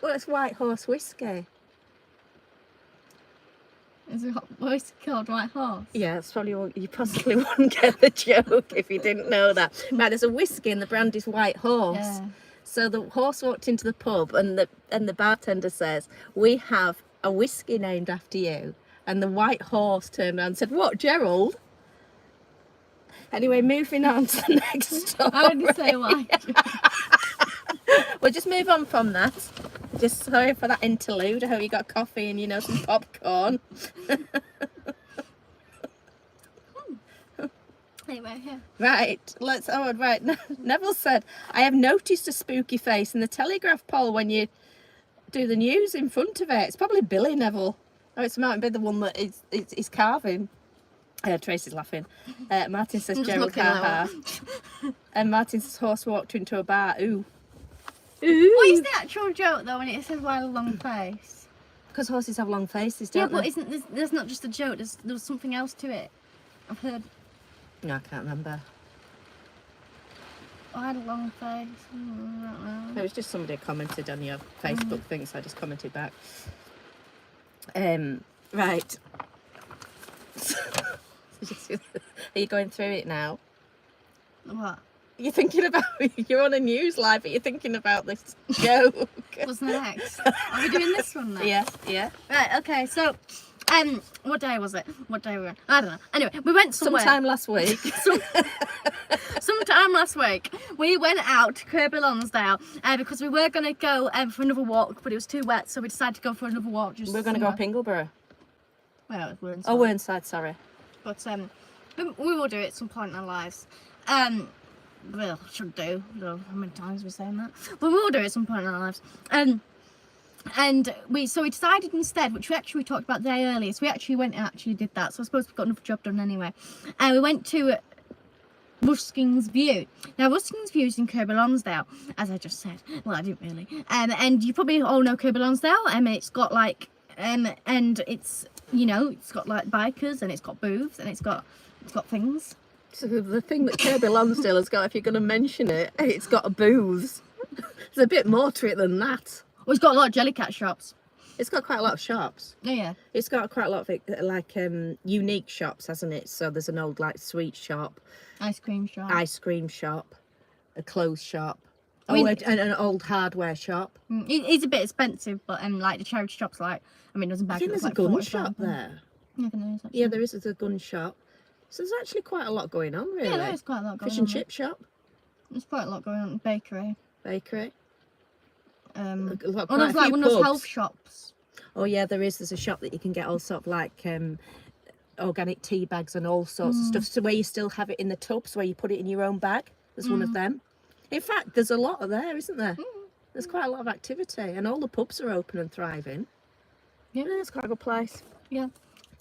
Well, it's white horse whiskey. Is it voice called White Horse? Yeah, that's probably you possibly wouldn't get the joke if you didn't know that. Right, there's a whiskey and the brand is White Horse. Yeah. So the horse walked into the pub and the bartender says, "We have a whiskey named after you." And the white horse turned around and said, "What, Gerald?" Anyway, moving on to the next story. I didn't say why. We'll just move on from that. Just sorry for that interlude. I hope you got coffee and some popcorn. Anyway, yeah. Right, right. Neville said, "I have noticed a spooky face in the Telegraph poll when you do the news in front of it." It's probably Billy, Neville. Oh, it might be the one that is carving. Tracy's laughing. Martin says, I'm just "Gerald, looking at ha ha." And Martin says, "Horse walked into a bar." Ooh. What is the actual joke though when it says why a long face? Because horses have long faces, Yeah, don't but they? isn't there's not just a joke, there's something else to it. I've heard No, I can't remember. I had a long face. I don't It know. was just somebody commented on your Facebook thing, so I just commented back. Right. Are you going through it now? What? You're thinking about, you're on a news live, but you're thinking about this joke. What's next? Are we doing this one next? Yeah. Right, okay, so, what day was it? What day were we on? I don't know. Anyway, we went somewhere. Sometime last week. Sometime last week, we went out to Kirby Lonsdale because we were going to go for another walk, but it was too wet, so we decided to go for another walk. Just We're going to go up Ingleborough. Well, it was Oh, Whernside, sorry. But we will do it at some point in our lives. Well, should do. I don't know how many times we're saying that, but we will do it at some point in our lives. And we decided instead, which we talked about the day earlier. So we actually went and actually did that. So I suppose we've got another job done anyway. And we went to Rusking's View. Now Rusking's View is in Kirby Lonsdale, as I just said. Well, I didn't really. And you probably all know Kirby Lonsdale. It's got like and it's, you know, it's got like bikers and it's got booths and it's got things. So the thing that Kirby Lonsdale has got, if you're going to mention it, it's got a booths. There's a bit more to it than that. Well, it's got a lot of Jellycat shops. It's got quite a lot of shops. Oh yeah. It's got quite a lot of like unique shops, hasn't it? So there's an old like sweet shop, ice cream shop, a clothes shop, I mean, and an old hardware shop. It's a bit expensive, but like the charity shops, like I mean, it doesn't. I think there's a gun shop there. Yeah, there is. Actually. Yeah, there is a gun shop. So there's actually quite a lot going on, really. Yeah, there is quite a lot going on. Fish and chip shop. There's quite a lot going on. Bakery. There's like one of those health shops. Oh yeah, there is. There's a shop that you can get all sort of like organic tea bags and all sorts of stuff. So where you still have it in the tubs, where you put it in your own bag. There's one of them. In fact, there's a lot of there, isn't there? There's quite a lot of activity, and all the pubs are open and thriving. Yeah, it's quite a good place. Yeah.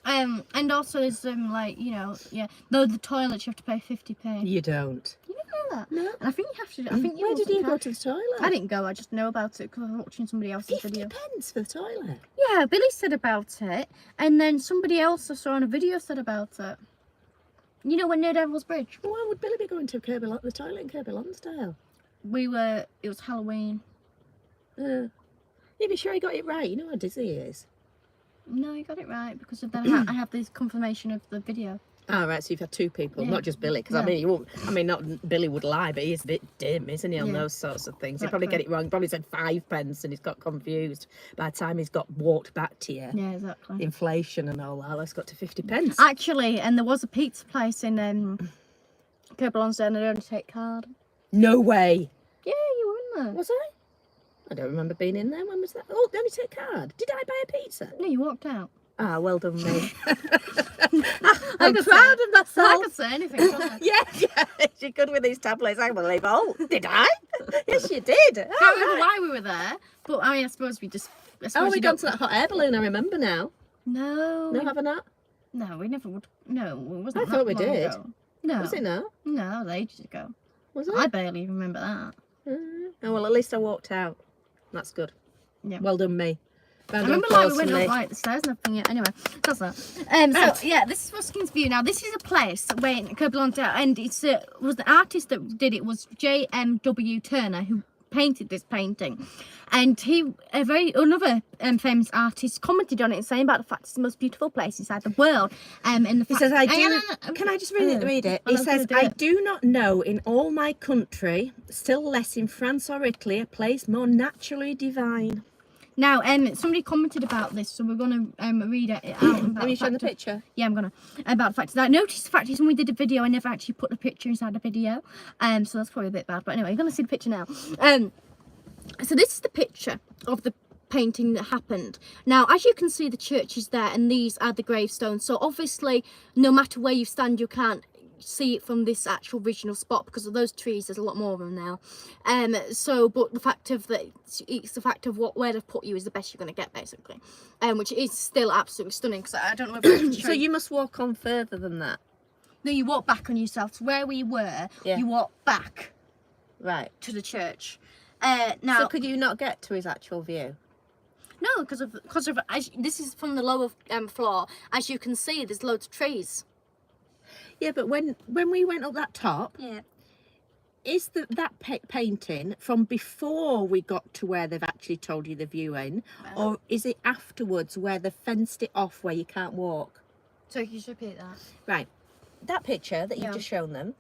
And also there's like, you know, yeah, though the toilets you have to pay 50p. You don't. You didn't know that? No. And I think you have to. I think Where did you go to the toilet? I didn't go. I just know about it because I was watching somebody else's 50 video. pence for the toilet. Yeah, Billy said about it, and then somebody else I saw on a video said about it. You know, when near Devil's Bridge. Well, why would Billy be going to the toilet in Kirby Lonsdale? It was Halloween. Yeah, be sure he got it right. You know how dizzy he is. No, you got it right because of then I have this confirmation of the video. Oh, right, so you've had two people, Yeah. not just Billy, because No. I mean, you won't, I mean, not Billy would lie, but he's a bit dim, isn't he, on those sorts of things? He'll probably get it wrong. He probably said 5 pence and he's got confused by the time he's got walked back to you. Yeah, exactly. Inflation and all that, it's got to 50 pence. Actually, and there was a pizza place in Kirby Lonsdale and they only take card. No way. Yeah, you were in there. Was I? I don't remember being in there. When was that? Oh, they only take card. Did I buy a pizza? No, you walked out. Ah, well done, me. I I'm could proud say, of myself. I could say anything, couldn't I? Yeah, you're good with these tablets. I believe. Oh, did I? Yes, you did. I can't remember why we were there, but I mean, I suppose we just. Oh, we gone to that hot air balloon. I remember now. No. No, have I not? No, we never would. No, it wasn't. I that thought we long did. Ago. No. Was it not? No, that was ages ago. Was it? I barely even remember that. Oh well, at least I walked out. That's good. Yeah. Well done, me. I remember like we went up like the stairs and everything. Yeah. Anyway, that's that. So yeah, this is Rusking's View. Now this is a place where in Kirby Lonsdale, and it's was the artist that did it was J.M.W. Turner who painted this painting, and he another famous artist commented on it saying about the fact it's the most beautiful place inside the world. And the He says, I do. Can I just read it? He says, I do not know in all my country, still less in France or Italy, a place more naturally divine. Now, somebody commented about this, so we're going to read it out. Have you shown the picture? Yeah, I'm going to. About the fact that I noticed the fact is when we did a video, I never actually put the picture inside the video. So that's probably a bit bad. But anyway, you're going to see the picture now. So this is the picture of the painting that happened. Now, as you can see, the church is there, and these are the gravestones. So obviously, no matter where you stand, you can't see it from this actual original spot because of those trees. There's a lot more of them now. But the fact of that, it's the fact of where they've put you is the best you're going to get, basically. Which is still absolutely stunning. Because I don't know if so you must walk on further than that. No, you walk back on yourself to where we were. Yeah. You walk back. Right. To the church. Now. So could you not get to his actual view? No, because of this is from the lower floor. As you can see, there's loads of trees. Yeah, but when we went up that top, yeah, is that painting from before we got to where they've actually told you the view in, or is it afterwards where they've fenced it off where you can't walk? So you should repeat that. Right, that picture that you've just shown them,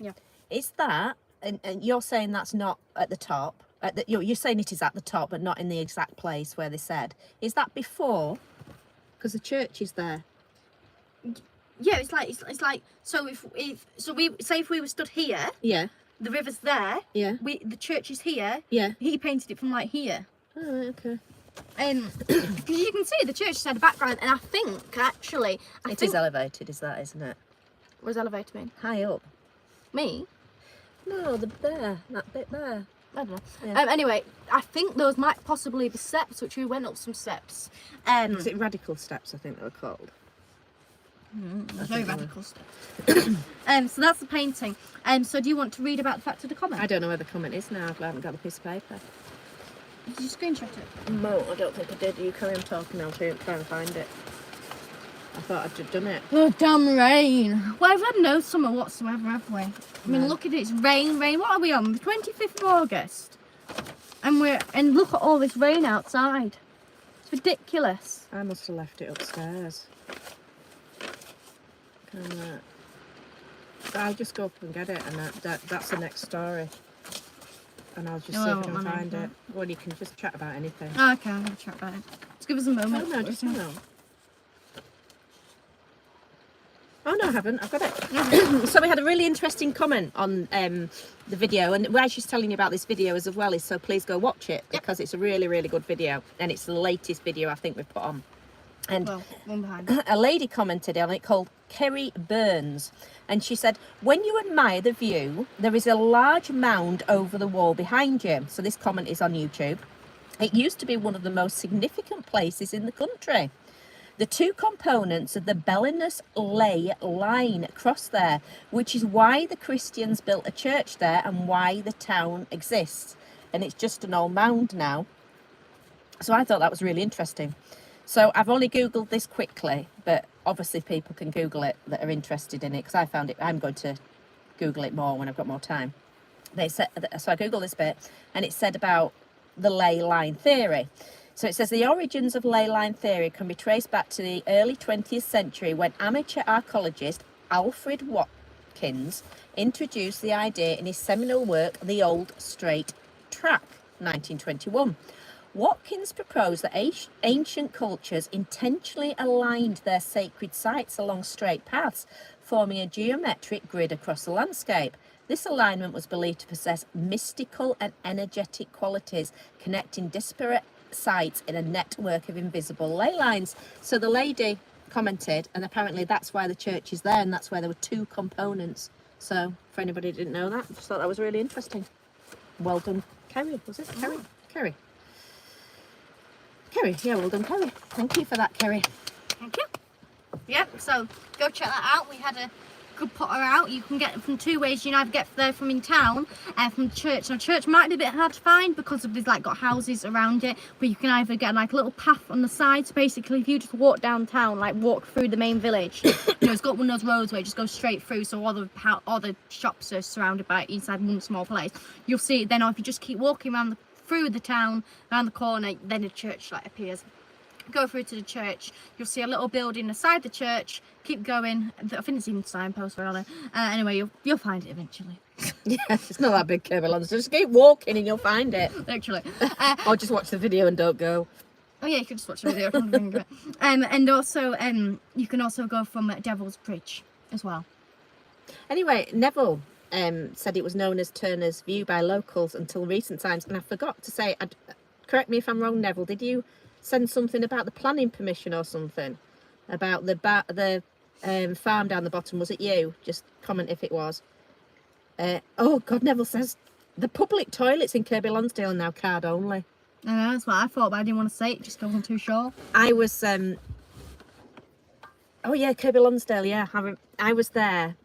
is that and you're saying that's not at the top. You're saying it is at the top, but not in the exact place where they said. Is that before? Because the church is there. Yeah, it's like so if we say if we were stood here, Yeah. the river's there. Yeah. The church is here. Yeah. He painted it from like here. Oh, right, okay. Because you can see the church side of the background, and I think actually It is elevated, is that, isn't it? What does elevator mean? High up. Me? No, there, that bit there. I don't know. Yeah. Anyway, I think those might possibly be steps, which we went up some steps. Is it radical steps? I think they were called. Very radical stuff. So that's the painting. So do you want to read about the fact of the comment? I don't know where the comment is now. I haven't got the piece of paper. Did you screenshot it? No, I don't think I did. You carry on talking. I'll try and find it. I thought I'd just done it. Oh, damn rain. Well, I've had no summer whatsoever, have we? I mean, No. look at it. It's rain. What are we on? The 25th of August. And look at all this rain outside. It's ridiculous. I must have left it upstairs. I'll just go up and get it, and that's the next story. And I'll just see if I can find it. Well, you can just chat about anything. Oh, okay, I'm going to chat about it. Just give us a moment. No, just no. Oh no, I haven't. I've got it. So we had a really interesting comment on the video, and why she's telling you about this video as well is so please go watch it because it's a really, really good video, and it's the latest video I think we've put on. And one behind. A lady commented on it called Kerry Burns, and she said, when you admire the view, there is a large mound over the wall behind you. So this comment is on YouTube. It used to be one of the most significant places in the country. The two components of the Bellinus ley line cross there, which is why the Christians built a church there and why the town exists. And it's just an old mound now. So I thought that was really interesting. So I've only Googled this quickly, but obviously people can Google it that are interested in it, because I found it. I'm going to Google it more when I've got more time. They said, so I Googled this bit, and it said about the ley line theory. So it says the origins of ley line theory can be traced back to the early 20th century when amateur archaeologist Alfred Watkins introduced the idea in his seminal work, The Old Straight Track, 1921. Watkins proposed that ancient cultures intentionally aligned their sacred sites along straight paths, forming a geometric grid across the landscape. This alignment was believed to possess mystical and energetic qualities, connecting disparate sites in a network of invisible ley lines. So the lady commented, and apparently that's why the church is there, and that's why there were two components. So for anybody who didn't know that, I just thought that was really interesting. Well done, Kerry. Was it Kerry? Kerry. Kerry, yeah, well done, Kerry. Thank you for that, Kerry. Thank you. Yep, so go check that out. We had a good putter out. You can get it from two ways. You can either get there from in town and from church. Now, church might be a bit hard to find because of these like got houses around it, but you can either get like a little path on the sides. Basically, if you just walk downtown, like walk through the main village, it's got one of those roads where you just go straight through, so all the shops are surrounded by inside one small place. You'll see it then, or if you just keep walking through the town, around the corner, then a church like appears. Go through to the church, you'll see a little building aside the church. Keep going. I think it's even signposts around there. Anyway, you'll find it eventually. Yeah, it's not that big, Kerry. Just keep walking and you'll find it. Literally. Or just watch the video and don't go. Oh yeah, you can just watch the video. And also, you can also go from Devil's Bridge as well. Anyway, Neville said it was known as Turner's View by locals until recent times, and I forgot to say, correct me if I'm wrong, Neville, did you send something about the planning permission or something about the farm down the bottom? Was it you? Just comment if it was. Oh God, Neville says the public toilets in Kirby Lonsdale are now card only. I know, that's what I thought, but I didn't want to say it just because I wasn't too sure. I was oh yeah, Kirby Lonsdale, yeah. I was there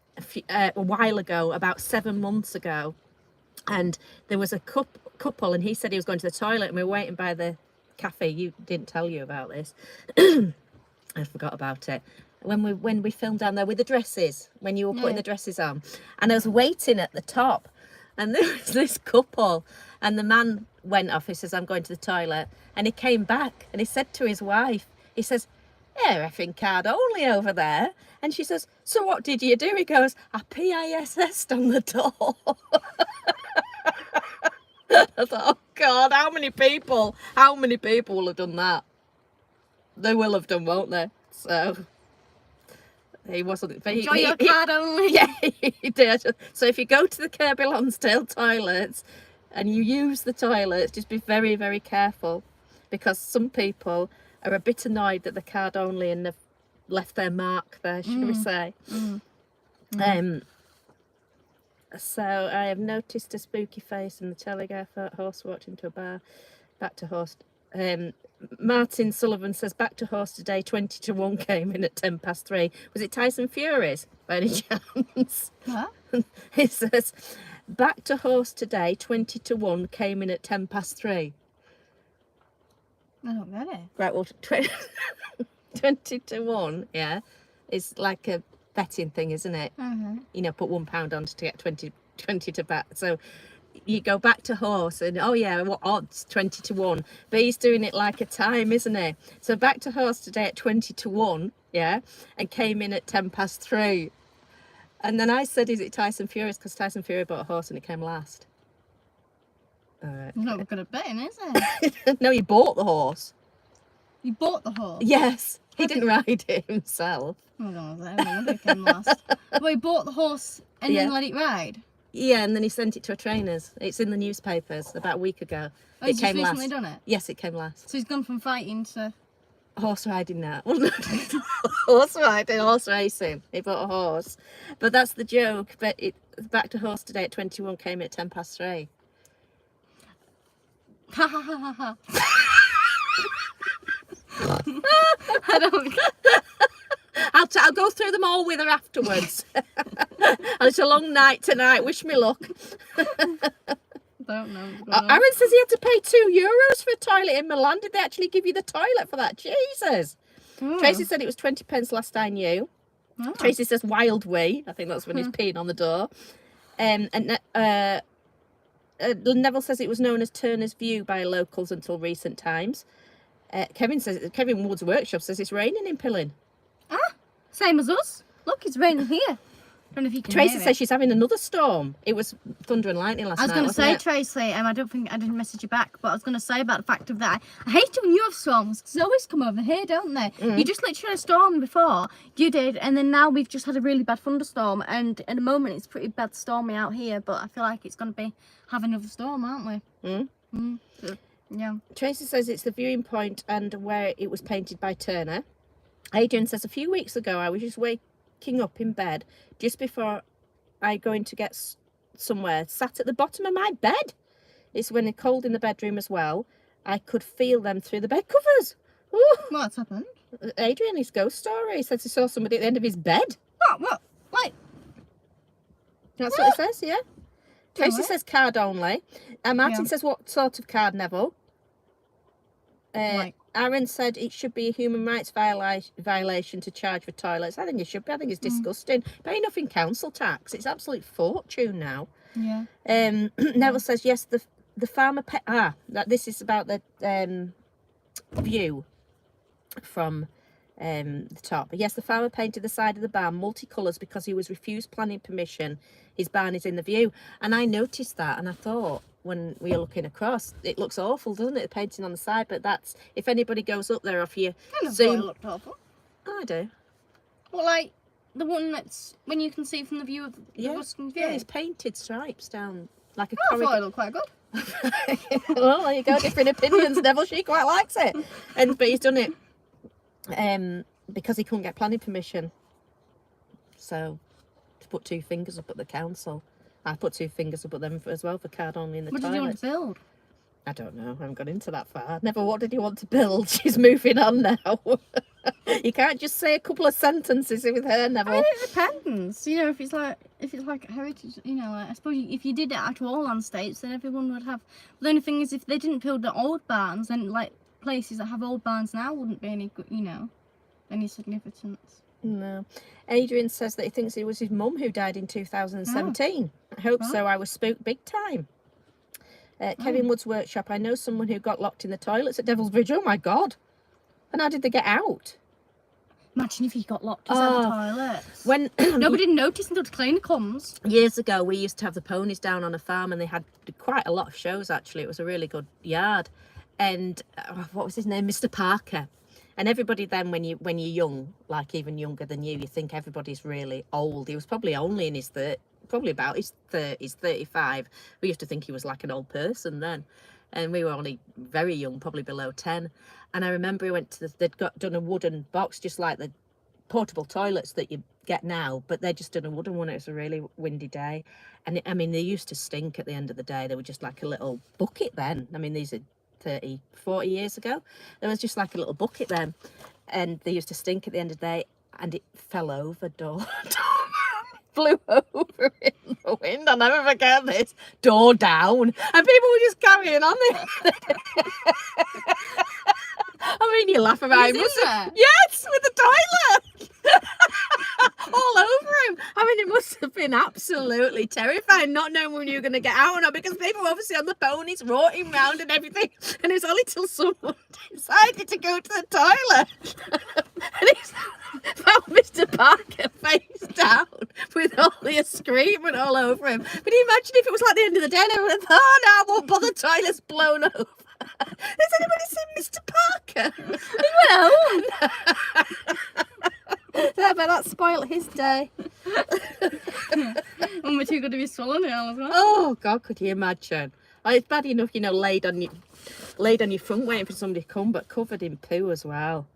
a while ago, about 7 months ago, and there was a couple, and he said he was going to the toilet, and we were waiting by the cafe. You didn't tell you about this. I forgot about it. When we filmed down there with the dresses, when you were putting the dresses on, and I was waiting at the top, and there was this couple, and the man went off. He says, I'm going to the toilet, and he came back and he said to his wife, he says, yeah, effing card only over there. And she says, so what did you do? He goes, I PISS'd on the door. I thought, oh God, how many people will have done that? They will have done, won't they? So he wasn't. Enjoy your card only. Yeah, he did. So if you go to the Kirby Lonsdale toilets and you use the toilets, just be very, very careful, because some people are a bit annoyed that the card only and they've left their mark there, should we say. So I have noticed a spooky face in the Telegraph. Horse walked into a bar. Back to horse. Martin Sullivan says, back to horse today, 20-1 came in at 3:10. Was it Tyson Fury's by any chance? What? He says, back to horse today, 20-1 came in at 3:10. I don't get it. Right, well, 20-1, yeah, is like a betting thing, isn't it? You know, put £1 on to get 20 to bet. So you go back to horse and, oh yeah, what odds? 20-1. But he's doing it like a time, isn't he? So back to horse today at 20-1, yeah, and came in at 3:10. And then I said, is it Tyson Fury's? Because Tyson Fury bought a horse and it came last. All right. Not good at betting, is it? No, he bought the horse. You bought the horse? Yes, he didn't ride it himself. Oh, no wonder it came last. Well, he bought the horse and then let it ride? Yeah, and then he sent it to a trainer's. It's in the newspapers about a week ago. Oh, It he's just came recently last. done it? Yes, it came last. So he's gone from fighting to... Horse riding now. Horse riding, horse racing. He bought a horse. But that's the joke. But back to horse today at 21 came in at 3:10. Ha ha ha ha ha. I don't... I'll go through them all with her afterwards. And it's a long night tonight. Wish me luck. don't know. Aaron says he had to pay €2 for a toilet in Milan. Did they actually give you the toilet for that? Jesus. Tracy said it was 20 pence last I knew. Tracy says wild wee. I think that's when he's peeing on the door. Neville says it was known as Turner's View by locals until recent times. Kevin Wood's Workshop says it's raining in Pillin. Same as us. Look, it's raining here. I don't know if you can Tracy hear it. says she's having another storm. It was thunder and lightning last night. I was going to say, Tracy, I don't think I didn't message you back, but I was going to say about the fact of that. I hate it when you have storms, because they always come over here, don't they? You just literally had a storm before, you did, and then now we've just had a really bad thunderstorm, and at the moment it's pretty bad stormy out here, but I feel like it's going to have another storm, aren't we? Yeah. Tracy says it's the viewing point and where it was painted by Turner. Adrian says a few weeks ago I was just waking up in bed just before I going to get somewhere, sat at the bottom of my bed. It's when it's cold in the bedroom as well. I could feel them through the bed covers. Ooh. What's happened? Adrian, his ghost story. He says he saw somebody at the end of his bed. What? Like? That's what it says, yeah. Tracy says card only. Martin says what sort of card, Neville? Aaron said it should be a human rights violation to charge for toilets. I think it should be. I think it's disgusting. Pay enough in council tax. It's absolute fortune now. Yeah. Neville says yes. The farmer that this is about the view from the top. Yes, the farmer painted the side of the barn multicolours because he was refused planning permission. His barn is in the view, and I noticed that, and I thought, when we are looking across, it looks awful, doesn't it, the painting on the side? But that's, if anybody goes up there, off you zoom. It looked awful. I do. Well, like the one that's when you can see from the view of the Ruskin's view. Yeah, it's painted stripes down like a corridor. I thought it looked quite good. Well, there you go, different opinions. Neville, she quite likes it, but he's done it because he couldn't get planning permission. So to put 2 fingers up at the council. I put 2 fingers up at them as well for card only in the toilet. What did you want to build? I don't know. I haven't got into that far. Never. What did you want to build? She's moving on now. You can't just say a couple of sentences with her, Neville. I mean, it depends. You know, if it's like heritage. You know, I suppose if you did it to all land states, then everyone would have. The only thing is, if they didn't build the old barns, then like places that have old barns now wouldn't be any good. You know, any significance. No. Adrian says that he thinks it was his mum who died in 2017. I hope so. I was spooked big time. Kevin Wood's Workshop. I know someone who got locked in the toilets at Devil's Bridge. Oh my God. And how did they get out? Imagine if he got locked inside the toilet. When Nobody noticed until the cleaner comes. years ago, we used to have the ponies down on a farm, and they had quite a lot of shows. Actually, it was a really good yard. And what was his name, Mr. Parker? And everybody then, when you're young, like even younger than you think everybody's really old. He was probably only in his probably about his 30s, 35. We used to think he was like an old person then, and we were only very young, probably below 10. And I remember he went to they'd done a wooden box, just like the portable toilets that you get now, but they'd just done a wooden one. It was a really windy day, and I mean, they used to stink at the end of the day. They were just like a little bucket then. I mean, these are 30, 40 years ago. There was just like a little bucket then, and they used to stink at the end of the day, and it fell over, door flew over in the wind. I'll never forget this. Door down, and people were just carrying on it. I mean, you laugh about it. Yes, with the toilet all over him. I mean, it must have been absolutely terrifying, not knowing when you were going to get out or not, because people were obviously on the ponies rotting round and everything, and it was only till someone decided to go to the toilet and he found Mr. Parker face down with all the excrement all over him. But you imagine if it was like the end of the day and everyone thought, oh no, I won't bother, the toilet's blown over. Has anybody seen Mr. Parker? Well, Yeah, but that spoiled his day. and we're too good to be swallowing it as well. Oh God, could you imagine? Oh, it's bad enough, you know, laid on your front waiting for somebody to come, but covered in poo as well.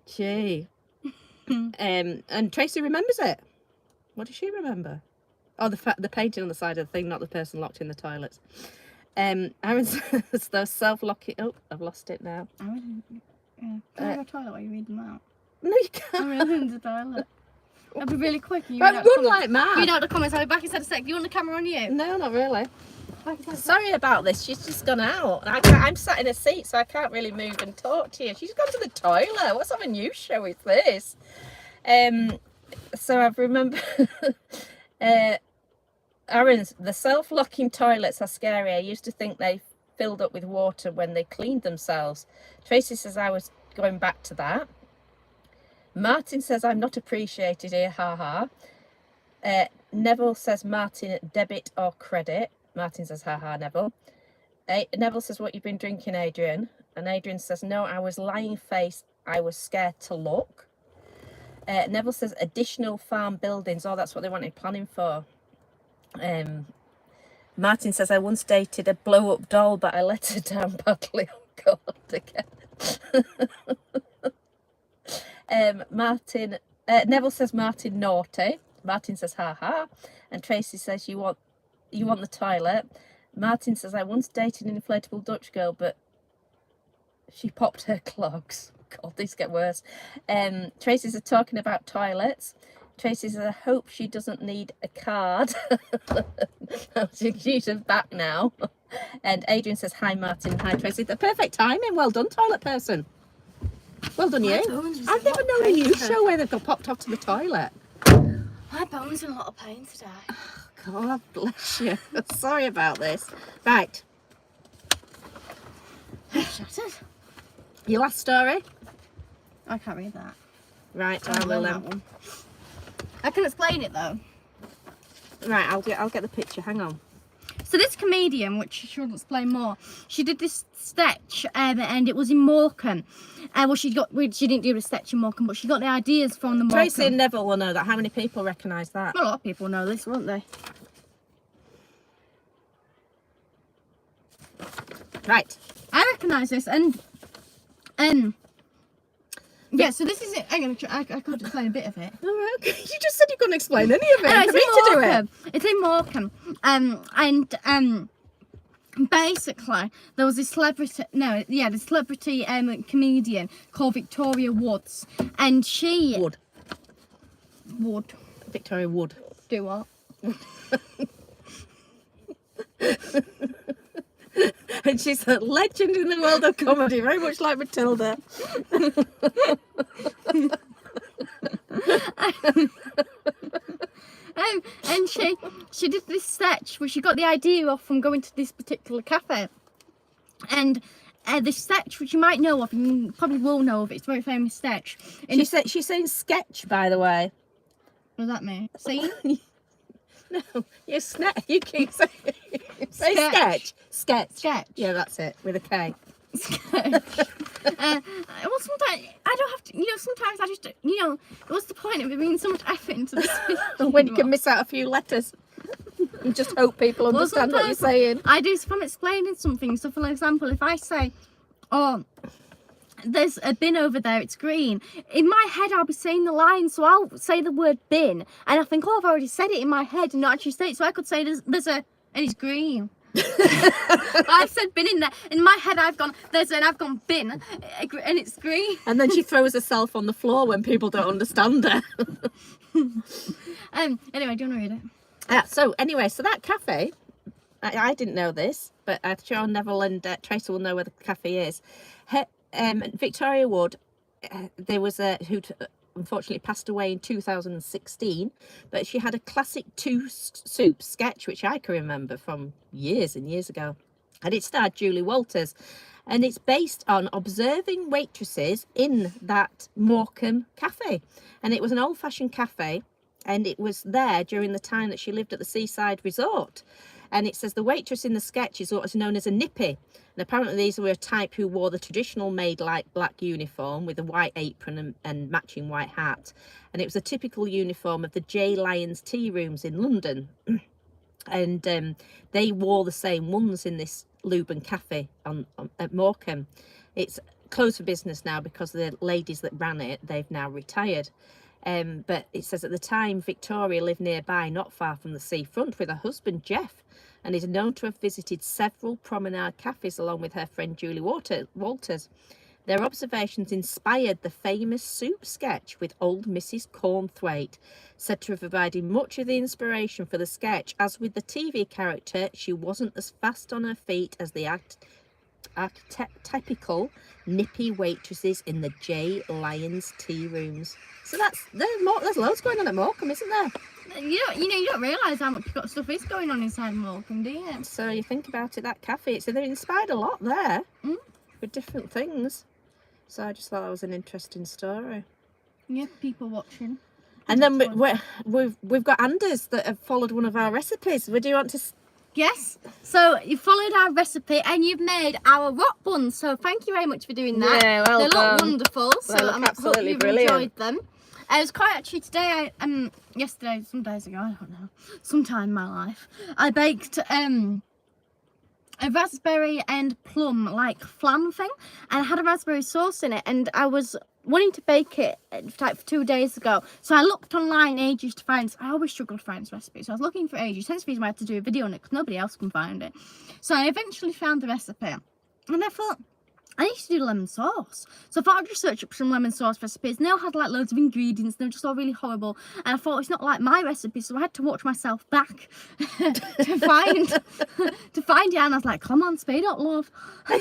Gee. And Tracy remembers it. What does she remember? Oh, the painting on the side of the thing, not the person locked in the toilets. Aaron says those self-locking. Oh, I've lost it now. Can I go to the toilet while you read them out? No, you can't. I'm really in the toilet. That'd be really quick. You But run like mad. Read out the comments. I'll be back inside a sec. You want the camera on you? No, not really. Back inside a sec. Sorry about this. She's just gone out. I'm sat in a seat, so I can't really move and talk to you. She's gone to the toilet. What sort of news show is this? So I remember Aaron's, the self-locking toilets are scary. I used to think they filled up with water when they cleaned themselves. Tracy says I was going back to that. Martin says I'm not appreciated here, ha ha. Neville says Martin, debit or credit. Martin says ha ha, Neville. Neville says, what you've been drinking, Adrian? And Adrian says, no, I was lying face, I was scared to look. Neville says additional farm buildings. Oh, that's what they wanted planning for. Martin says I once dated a blow up doll, but I let her down badly. Oh God, again. Neville says Martin naughty. Martin says ha ha. And Tracy says you want the toilet. Martin says I once dated an inflatable Dutch girl, but she popped her clogs. God, these get worse. Tracy says talking about toilets. Tracy says I hope she doesn't need a card. She's back now. And Adrian says hi Martin, hi Tracy. The perfect timing. Well done, toilet person. Well done, you. I've never known a news show where they've got popped off to the toilet. My bone's in a lot of pain today. God bless you. Sorry about this. Right. Shattered. Your last story? I can't read that. Right, I will that one. I can explain it though. Right, I'll get the picture. Hang on. So this comedian, which she will explain more, she did this sketch and it was in Morecambe. Well, she didn't do the sketch in Morecambe, but she got the ideas from the Morecambe. Tracy and Neville will know that. How many people recognise that? A lot of people know this, won't they? Right. I recognise this and yeah, so this is it. I could explain a bit of it. All right, okay. You just said you couldn't explain any of it. No, For me to do it. It's in Morecambe. And basically there was this celebrity comedian called Victoria Woods, and she Wood. Victoria Wood. Do what? And she's a legend in the world of comedy, very much like Matilda. And she did this sketch where she got the idea off from going to this particular cafe, and this sketch, which you might know of, and you probably will know of. It's a very famous sketch. And She's saying sketch, by the way. what does that mean? See? No, you keep saying say sketch. Sketch. Yeah, that's it, with a K. Sketch. Well, sometimes I don't have to. Sometimes I just. What's the point of it being so much effort into this? When you can miss out a few letters. And just hope people understand what you're saying. I do, if I'm explaining something. So, for example, if I say, "Oh, there's a bin over there, it's green," in my head I'll be saying the line, so I'll say the word bin, and I think, oh, I've already said it in my head and not actually say it. So I could say there's a, and it's green. I've said bin in there. In my head I've gone bin, and it's green. And then she throws herself on the floor when people don't understand her. Anyway, do you want to read it? So that cafe, I didn't know this, but I'm sure Neville and Tracy will know where the cafe is. Victoria Wood, there was who'd unfortunately passed away in 2016, but she had a classic two soup sketch, which I can remember from years and years ago, and it starred Julie Walters, and it's based on observing waitresses in that Morecambe cafe, and it was an old-fashioned cafe, and it was there during the time that she lived at the seaside resort. And it says the waitress in the sketch is what is known as a nippy. And apparently these were a type who wore the traditional maid-like black uniform with a white apron and matching white hat. And it was a typical uniform of the J. Lyons tea rooms in London. And they wore the same ones in this Luban cafe at Morecambe. It's closed for business now because the ladies that ran it, they've now retired. But it says at the time Victoria lived nearby, not far from the seafront, with her husband Jeff, and is known to have visited several promenade cafes along with her friend Julie Walters. Their observations inspired the famous soup sketch with old Mrs. Cornthwaite, said to have provided much of the inspiration for the sketch. As with the TV character, she wasn't as fast on her feet as the archetypical nippy waitresses in the J. Lyons tea rooms. So there's loads going on at Morecambe, isn't there? You don't realise how much stuff is going on inside Morecambe, do you? So you think about it, that cafe, so they've inspired a lot there with different things. So I just thought that was an interesting story. Yeah, people watching. And then we've got Anders that have followed one of our recipes. Would you want to? Yes. So you followed our recipe and you've made our rock buns. So thank you very much for doing that. Yeah, well they done. Look wonderful. They look absolutely hope you've brilliant. enjoyed them. It was quite actually today. Yesterday, some days ago, I don't know, sometime in my life, I baked a raspberry and plum like flan thing, and I had a raspberry sauce in it, and I was wanting to bake it like 2 days ago, so I looked online ages to find. I always struggle to find this recipe, so I was looking for ages. Hence the reason I had to do a video on it, because nobody else can find it. So I eventually found the recipe, and I thought I need to do lemon sauce. So I thought I'd just search up some lemon sauce recipes, and they all had like loads of ingredients, they were just all really horrible, and I thought it's not like my recipe, so I had to watch myself back to find it, and I was like, come on, speed up, love. But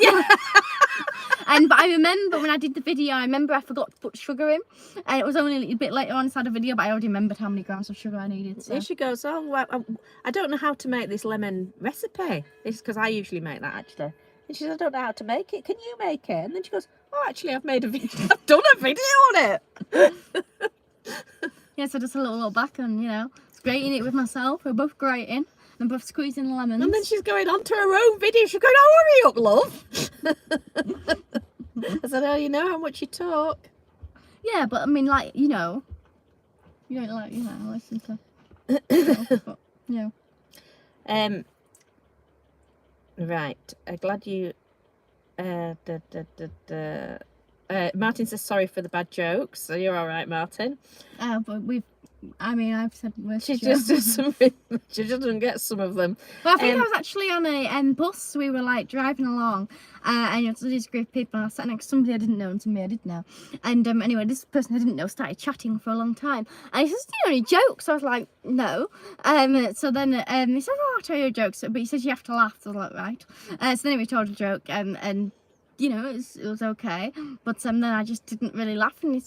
I remember when I did the video, I forgot to put sugar in, and it was only a little bit later on inside the video, but I already remembered how many grams of sugar I needed. So. She goes, oh, well, I don't know how to make this lemon recipe. It's because I usually make that, actually. And she says, I don't know how to make it. Can you make it? And then she goes, oh, actually, I've done a video on it. Yeah, so just a little back and, grating it with myself. We're both grating and both squeezing the lemons. And then she's going on to her own video. She's going, oh, hurry up, love. I said, oh, you know how much you talk. Yeah, but I mean, like, you don't like, listen to, but, Right, glad you. Martin says sorry for the bad jokes. So you're all right, Martin. But I've said worse. She just does some. She doesn't get some of them. Well, I think I was actually on a bus. We were like driving along, and it was this group of people. And I sat next to somebody I didn't know, and somebody I did know. And anyway, this person I didn't know started chatting for a long time. And he says, "Do you know any jokes?" I was like, "No." So then he said, "Oh, I'll tell you a joke." But he says you have to laugh. So I was like, "Right." So then we told a joke, and it was okay, but then I just didn't really laugh, and he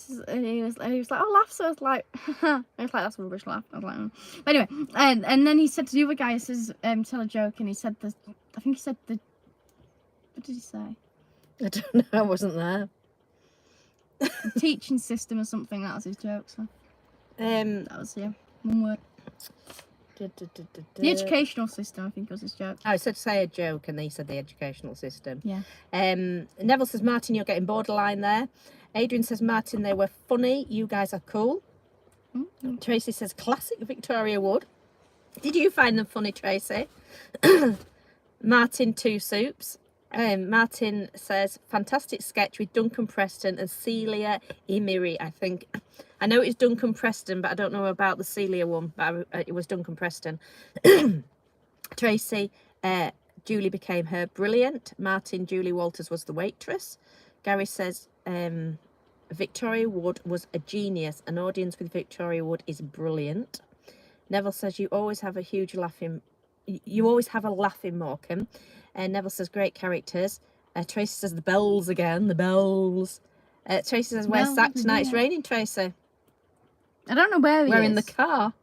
was like, "Oh, laugh!" So I was like, I was like, "That's a rubbish laugh." I was like, But anyway, and then he said to the other guy, he says, "Tell a joke," and he said, what did he say? I don't know. I wasn't there. Teaching system or something. That was his joke. So that was one word. The educational system, I think, was his joke. I said say a joke, and they said the educational system. Yeah. Neville says, Martin, you're getting borderline there. Adrian says, Martin, they were funny. You guys are cool. Mm-hmm. Tracy says, classic Victoria Wood. Did you find them funny, Tracy? Martin, two soups. Martin says, fantastic sketch with Duncan Preston and Celia Emiri, I think. I know it's Duncan Preston, but I don't know about the Celia one, but it was Duncan Preston. Tracy, Julie became her. Brilliant. Martin, Julie Walters was the waitress. Gary says, Victoria Wood was a genius. An audience with Victoria Wood is brilliant. Neville says, you always have a laugh in Morecambe. Neville says, great characters. Tracy says, the bells again, the bells. Tracy says, where's Zach tonight? It's raining, Tracy. I don't know where he is. We're in the car.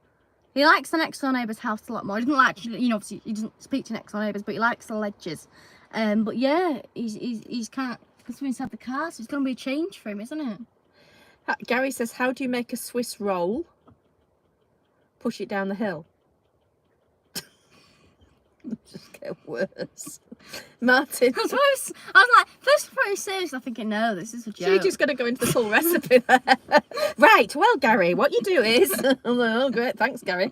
He likes the next door neighbour's house a lot more. He doesn't like, obviously he doesn't speak to next door neighbours, but he likes the ledges. But yeah, he's can't, because we're inside the car, so it's going to be a change for him, isn't it? Gary says, how do you make a Swiss roll? Push it down the hill. Just get worse. Martin. I was like, first very serious, I'm thinking, no, this is a joke. She's just going to go into the full recipe there. Right, well, Gary, what you do is... oh, great, thanks, Gary.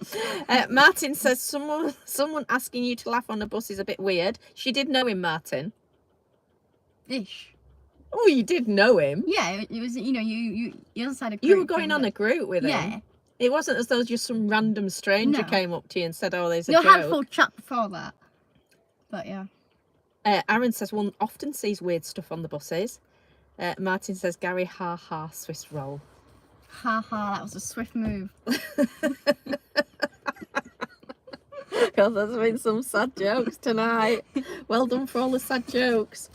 Martin says, someone asking you to laugh on a bus is a bit weird. She did know him, Martin. Ish. Oh, you did know him? Yeah, it was, you inside a group. You were going on a group with him? Yeah. It wasn't as though just some random stranger came up to you and said, oh, there's a joke. You had a full chat before that. But yeah. Aaron says, one often sees weird stuff on the buses. Martin says, Gary, ha ha, Swiss roll. Ha ha, that was a swift move. God, there's been some sad jokes tonight. Well done for all the sad jokes.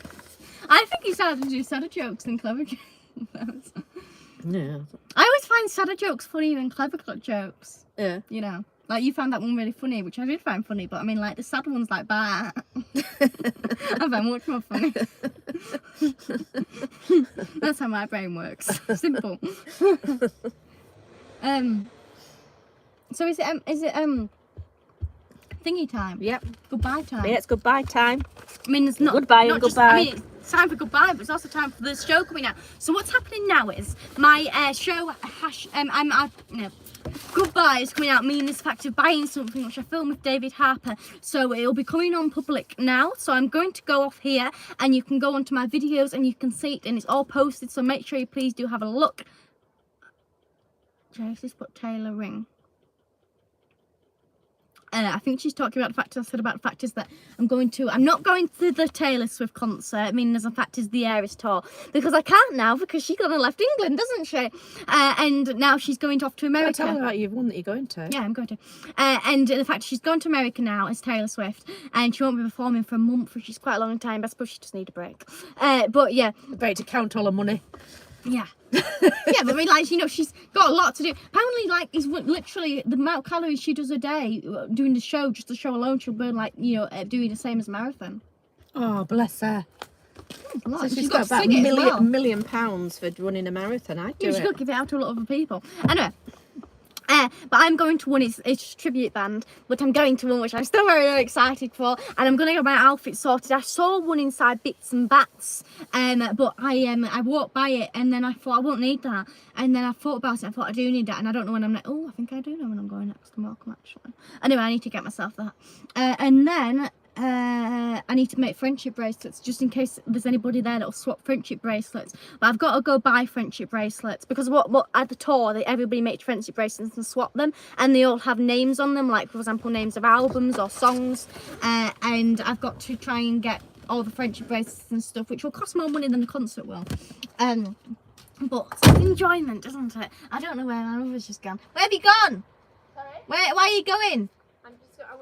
I think he started to do sadder jokes than clever jokes. Yeah. I always find sadder jokes funnier than clever jokes. Yeah. Like you found that one really funny, which I did find funny, but I mean, like the sad ones, like bah, I find much more funny. That's how my brain works. Simple. So is it thingy time? Yep. Goodbye time. Yeah, it's goodbye time. I mean, it's not goodbye not and just, goodbye. I mean, it's time for goodbye, but it's also time for the show coming out. So what's happening now is my show Goodbye is coming out, meaning this fact of buying something, which I filmed with David Harper. So it'll be coming on public now. So I'm going to go off here, and you can go onto my videos and you can see it, and it's all posted. So make sure you please do have a look. Tracy's put Taylor ring. I think she's talking about the fact I said about the fact is that I'm not going to the Taylor Swift concert. I mean, as a fact is the Eras tour, because I can't now because she's gone and left England, doesn't she? And now she's going off to America. Tell her about you one that you're going to. Yeah, I'm going to. And the fact she's gone to America now as Taylor Swift, and she won't be performing for a month, which is quite a long time. I suppose she just need a break. But yeah, A break to count all her money. yeah. Yeah, but I mean, like, she's got a lot to do. Apparently, like, is literally the amount of calories she does a day doing the show, just the show alone, she'll burn, like, doing the same as a marathon. Oh, bless her. So she's got about million pounds for running a marathon. I'd do it. She's got to give it out to a lot of other people. Anyway. But I'm going to one, it's a tribute band, but I'm going to one which I'm still very, very excited for, and I'm going to get my outfit sorted. I saw one inside Bits and Bats, but I walked by it, and then I thought I won't need that, and then I thought about it, I thought I do need that, and I don't know when I'm like, oh, I think I do know when I'm going next to Morecambe, actually. Anyway, I need to get myself that. And then I need to make friendship bracelets just in case there's anybody there that'll swap friendship bracelets. But I've got to go buy friendship bracelets because what at the tour everybody makes friendship bracelets and swap them, and they all have names on them, like for example names of albums or songs, and I've got to try and get all the friendship bracelets and stuff, which will cost more money than the concert will. But it's enjoyment, isn't it? I don't know where my mother's just gone. Where have you gone? Sorry? Why are you going? I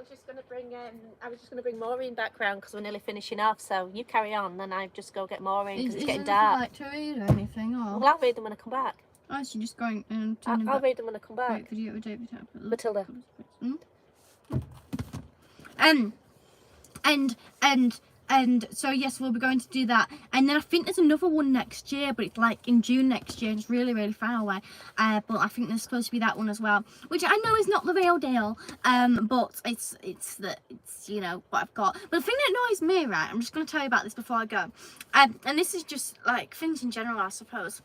was just going to bring Maureen back round because we're nearly finishing off. So you carry on, and I just go get Maureen because it's getting dark. Like to read or anything, or? Well, I'll read them when I come back. Oh, so you're just going and I'll read them when I come back. Wait, could you David Matilda. And And so yes, we'll be going to do that. And then I think there's another one next year, but it's like in June next year. It's really, really far away. But I think there's supposed to be that one as well, which I know is not the real deal. But it's you know what I've got. But the thing that annoys me, right? I'm just going to tell you about this before I go. And this is just like things in general, I suppose.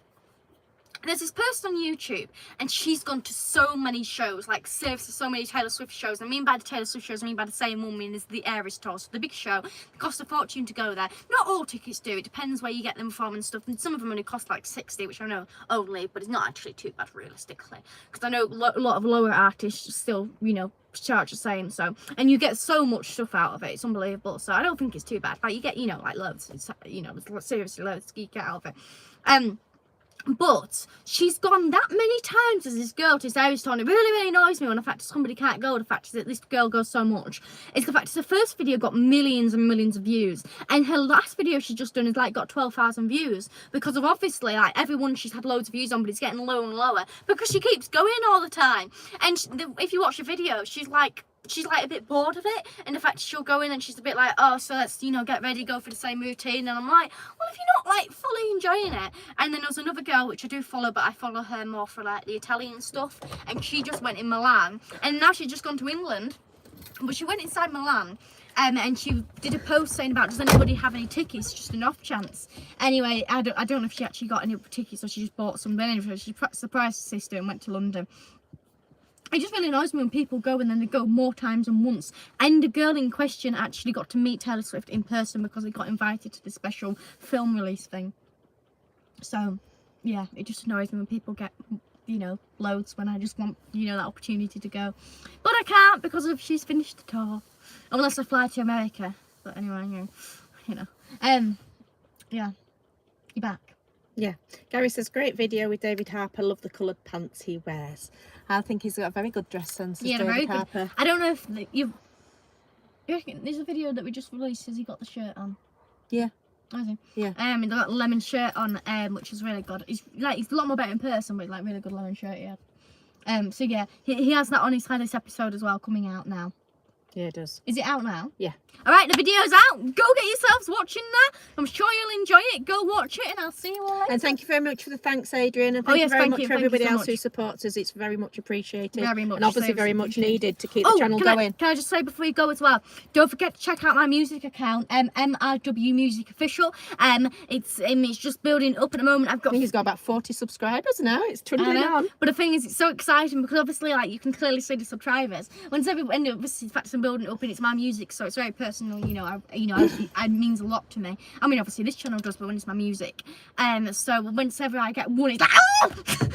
There's this person on YouTube, and she's gone to so many shows, like serves to so many Taylor Swift shows. I mean by the Taylor Swift shows, I mean by the same one, is the Eras tour, so the big show. It costs a fortune to go there. Not all tickets do. It depends where you get them from and stuff. And some of them only cost like 60, which I know only, but it's not actually too bad realistically. Because I know a lot of lower artists still, you know, charge the same. So, and you get so much stuff out of it. It's unbelievable. So I don't think it's too bad. Like you get, you know, like loads. It's, you know, seriously loads you get out of it. But she's gone that many times as this girl to this Irish town. It really, really annoys me when the fact that somebody can't go. The fact is that this girl goes so much. It's the fact that her first video got millions and millions of views, and her last video she's just done is like got 12,000 views because of obviously like everyone she's had loads of views on, but it's getting lower and lower because she keeps going all the time. And if you watch the video, she's like a bit bored of it, and the fact she'll go in and she's a bit like, oh, so let's, you know, get ready, go for the same routine. And I'm like, well, if you're not like fully enjoying it. And then there's another girl which I do follow, but I follow her more for like the Italian stuff, and she just went in Milan, and now she's just gone to England, but she went inside Milan. And she did a post saying about, does anybody have any tickets, just an off chance. Anyway, I don't know if she actually got any tickets or she just bought some. But anyway, she surprised her sister and went to London. It just really annoys me when people go and then they go more times than once. And the girl in question actually got to meet Taylor Swift in person because they got invited to the special film release thing. So, yeah, it just annoys me when people get, you know, loads when I just want, you know, that opportunity to go. But I can't because of she's finished the tour. Unless I fly to America. But anyway, you know. Yeah. You're back. Yeah, Gary says, great video with David Harper. Love the coloured pants he wears. I think he's got a very good dress sense. Yeah, David very Harper. good. I don't know if you reckon there's a video that we just released. Has he got the shirt on? Yeah. Has he? Yeah. He got a lemon shirt on, which is really good. He's a lot more better in person, but like really good lemon shirt he had. So yeah, he has that on his this episode as well, coming out now. Yeah, it does. Is it out now? Yeah. All right, the video's out. Go get yourselves watching that. I'm sure you'll enjoy it. Go watch it, and I'll see you all later. And thank you very much for the thanks, Adrian. And thank you very much for everybody else who supports us. It's very much appreciated. Very much. And obviously very much needed to keep the channel going. Can I just say before you go as well, don't forget to check out my music account, MRW Music Official. It's just building up at the moment. I think he's got about 40 subscribers now. It's trundling on. But the thing is, it's so exciting because obviously, like, you can clearly see the subscribers. When obviously the fact I'm building it up and it's my music, so it's very personal. It means a lot to me. I mean, obviously this channel does, but when it's my music, so whenever I get one, it's like, oh,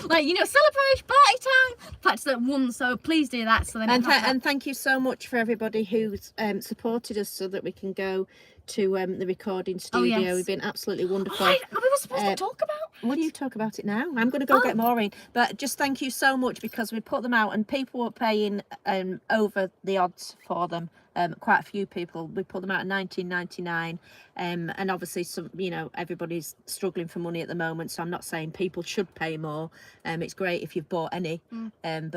like, celebration party time. That's that one. So please do that. So then and thank you so much for everybody who's supported us so that we can go to the recording studio. Yes. We've been absolutely wonderful. We were supposed to talk about. What do you talk about it now? I'm going to go get Maureen. But just thank you so much because we put them out and people were paying over the odds for them. Quite a few people. We put them out in 19.99, and obviously some, everybody's struggling for money at the moment. So I'm not saying people should pay more. It's great if you've bought any, and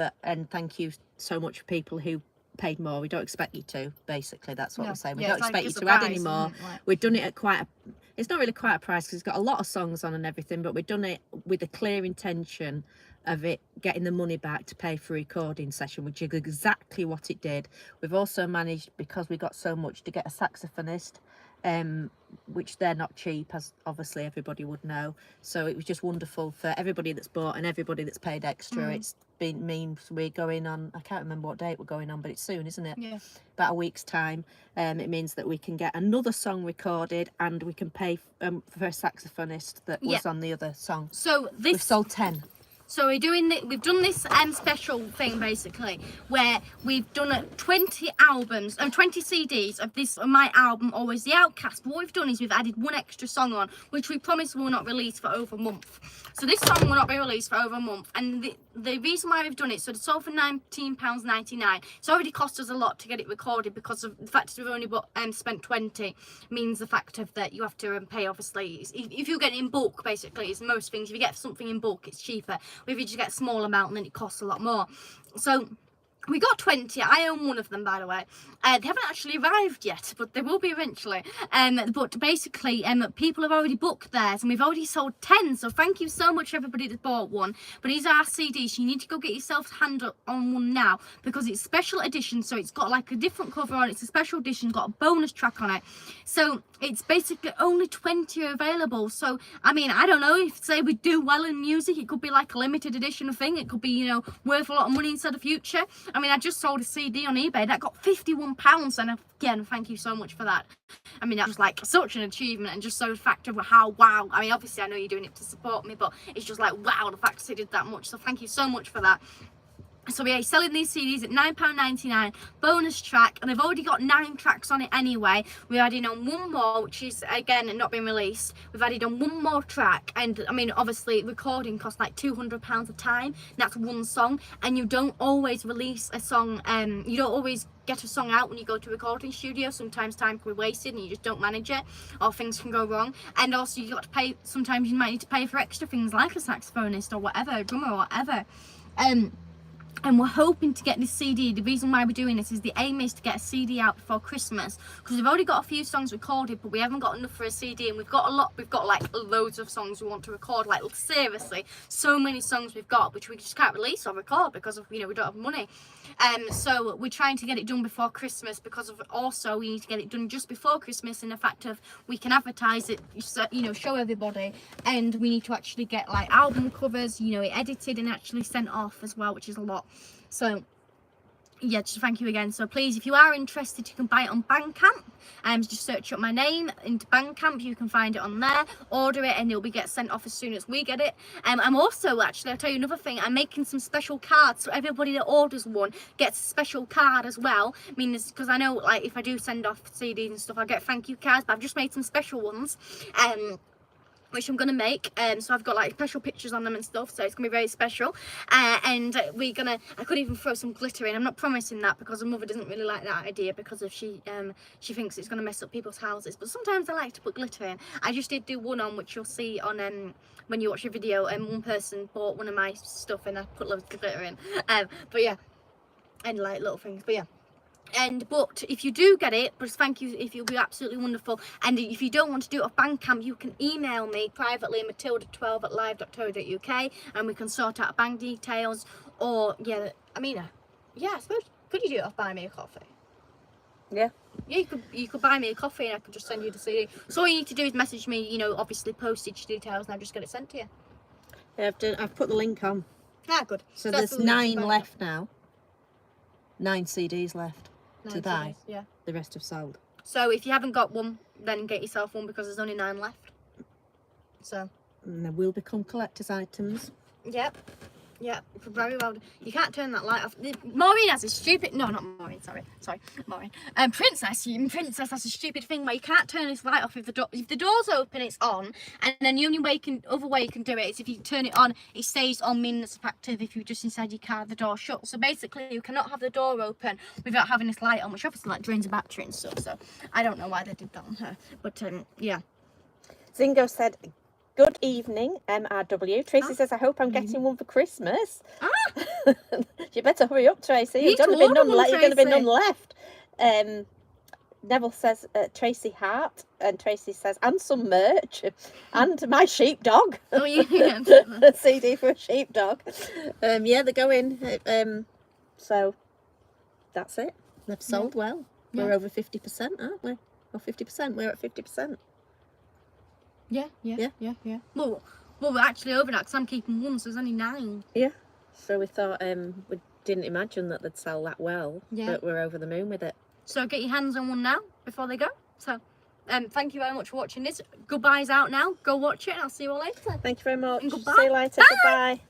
thank you so much for people who paid more. We don't expect you to. Basically, that's what we're saying. We don't expect you to add any more. We've done it at it's not really quite a price because it's got a lot of songs on and everything, but we've done it with a clear intention of it getting the money back to pay for a recording session, which is exactly what it did. We've also managed, because we got so much, to get a saxophonist, which they're not cheap, as obviously everybody would know. So it was just wonderful for everybody that's bought and everybody that's paid extra. It's been means we're going on, I can't remember what date we're going on, but it's soon, isn't it? Yeah. About a week's time. It means that we can get another song recorded and we can pay for a saxophonist that was on the other song. So we've sold 10. So we've done this special thing basically where we've done 20 albums and 20 CDs of my album Always the Outcast. But what we've done is we've added one extra song on, which we promise will not release for over a month. So this song will not be released for over a month, and the reason why we've done it, so it's sold for £19.99. It's already cost us a lot to get it recorded because of the fact that we've only spent 20 means the fact of that you have to pay, obviously. If you get it in bulk, basically, it's most things. If you get something in bulk, it's cheaper. If you just get a small amount, then it costs a lot more. So We got 20. I own one of them, by the way. They haven't actually arrived yet, but they will be eventually. But basically, people have already booked theirs, and we've already sold 10. So thank you so much, everybody that bought one. But these are our CDs. So you need to go get yourself a hand on one now, because it's special edition. So it's got like a different cover on it. It's a special edition. Got a bonus track on it. So it's basically only 20 are available. So I mean, I don't know, if say we do well in music, it could be like a limited edition thing. It could be, you know, worth a lot of money into the future. I mean, I just sold a CD on eBay that got £51, and again, thank you so much for that. I mean, that was like such an achievement, and just so the fact of how, wow, I mean, obviously I know you're doing it to support me, but it's just like, wow, the fact that they did that much. So thank you so much for that. So we are selling these CDs at £9.99, bonus track, and they've already got 9 tracks on it anyway. We're adding on one more, which is again not been released. We've added on one more track, and I mean, obviously recording costs like £200 a time. That's one song, and you don't always release a song. You don't always get a song out when you go to a recording studio. Sometimes time can be wasted and you just don't manage it, or things can go wrong. And also you got to pay, sometimes you might need to pay for extra things like a saxophonist or whatever, a drummer or whatever. And we're hoping to get this CD. The reason why we're doing this is the aim is to get a CD out before Christmas, because we've already got a few songs recorded, but we haven't got enough for a CD. And we've got like loads of songs we want to record, like seriously so many songs we've got which we just can't release or record because of, you know, we don't have money. So we're trying to get it done before Christmas, because of also we need to get it done just before Christmas, in the fact of we can advertise it, you know, show everybody, and we need to actually get like album covers, you know, it edited and actually sent off as well, which is a lot. So yeah, just thank you again. So please, if you are interested, you can buy it on Bandcamp. Just search up my name into Bandcamp, you can find it on there, order it, and it'll be get sent off as soon as we get it. I'm also, actually, I'll tell you another thing, I'm making some special cards, so everybody that orders one gets a special card as well. I mean, because I know, like, if I do send off CDs and stuff, I get thank you cards, but I've just made some special ones, which I'm gonna make. So I've got like special pictures on them and stuff, so it's gonna be very special. And I could even throw some glitter in. I'm not promising that, because her mother doesn't really like that idea, because of she thinks it's gonna mess up people's houses, but sometimes I like to put glitter in. I just did do one on, which you'll see on when you watch the video, and one person bought one of my stuff and I put loads of glitter in. But yeah, and like little things, but yeah. But if you do get it, but thank you, if you'll be absolutely wonderful. And if you don't want to do it off Bandcamp, you can email me privately, matilda12@live.co.uk, and we can sort out bank details. Or yeah, I mean, yeah, I suppose, could you do it off Buy Me a Coffee? Yeah. Yeah, you could buy me a coffee and I could just send you the CD. So all you need to do is message me, you know, obviously postage details, and I'll just get it sent to you. Yeah, I've put the link on. Ah, good. So there's 9 left now. 9 CDs left to buy. CDs, yeah. The rest have sold. So if you haven't got one, then get yourself one, because there's only 9 left. So. And they will become collector's items. Yep. Yeah, very well. You can't turn that light off. Maureen has a stupid... No, not Maureen, sorry, Maureen. Princess has a stupid thing where you can't turn this light off if the door's open, it's on, and then the only way other way you can do it is if you turn it on, it stays on, meaning it's effective if you're just inside your car, the door shut. So basically, you cannot have the door open without having this light on, which obviously like drains the battery and stuff. So I don't know why they did that on her, but yeah. Zingo said, "Good evening, MRW. Tracy says, I hope I'm getting one for Christmas." You better hurry up, Tracy. There's going to be none left. Neville says, Tracy Hart. And Tracy says, and some merch. And my sheepdog. Oh, yeah. A CD for a sheepdog. Yeah, they're going. So, that's it. They've sold well. Yeah. We're over 50%, aren't we? Or 50%. We're at 50%. Yeah. Well, we're actually over that, because I'm keeping one, so there's only 9. Yeah. So we thought, we didn't imagine that they'd sell that well, but we're over the moon with it. So get your hands on one now before they go. So, thank you very much for watching this. Goodbye's out now. Go watch it, and I'll see you all later. Thank you very much. And goodbye. See you later. Bye. Goodbye.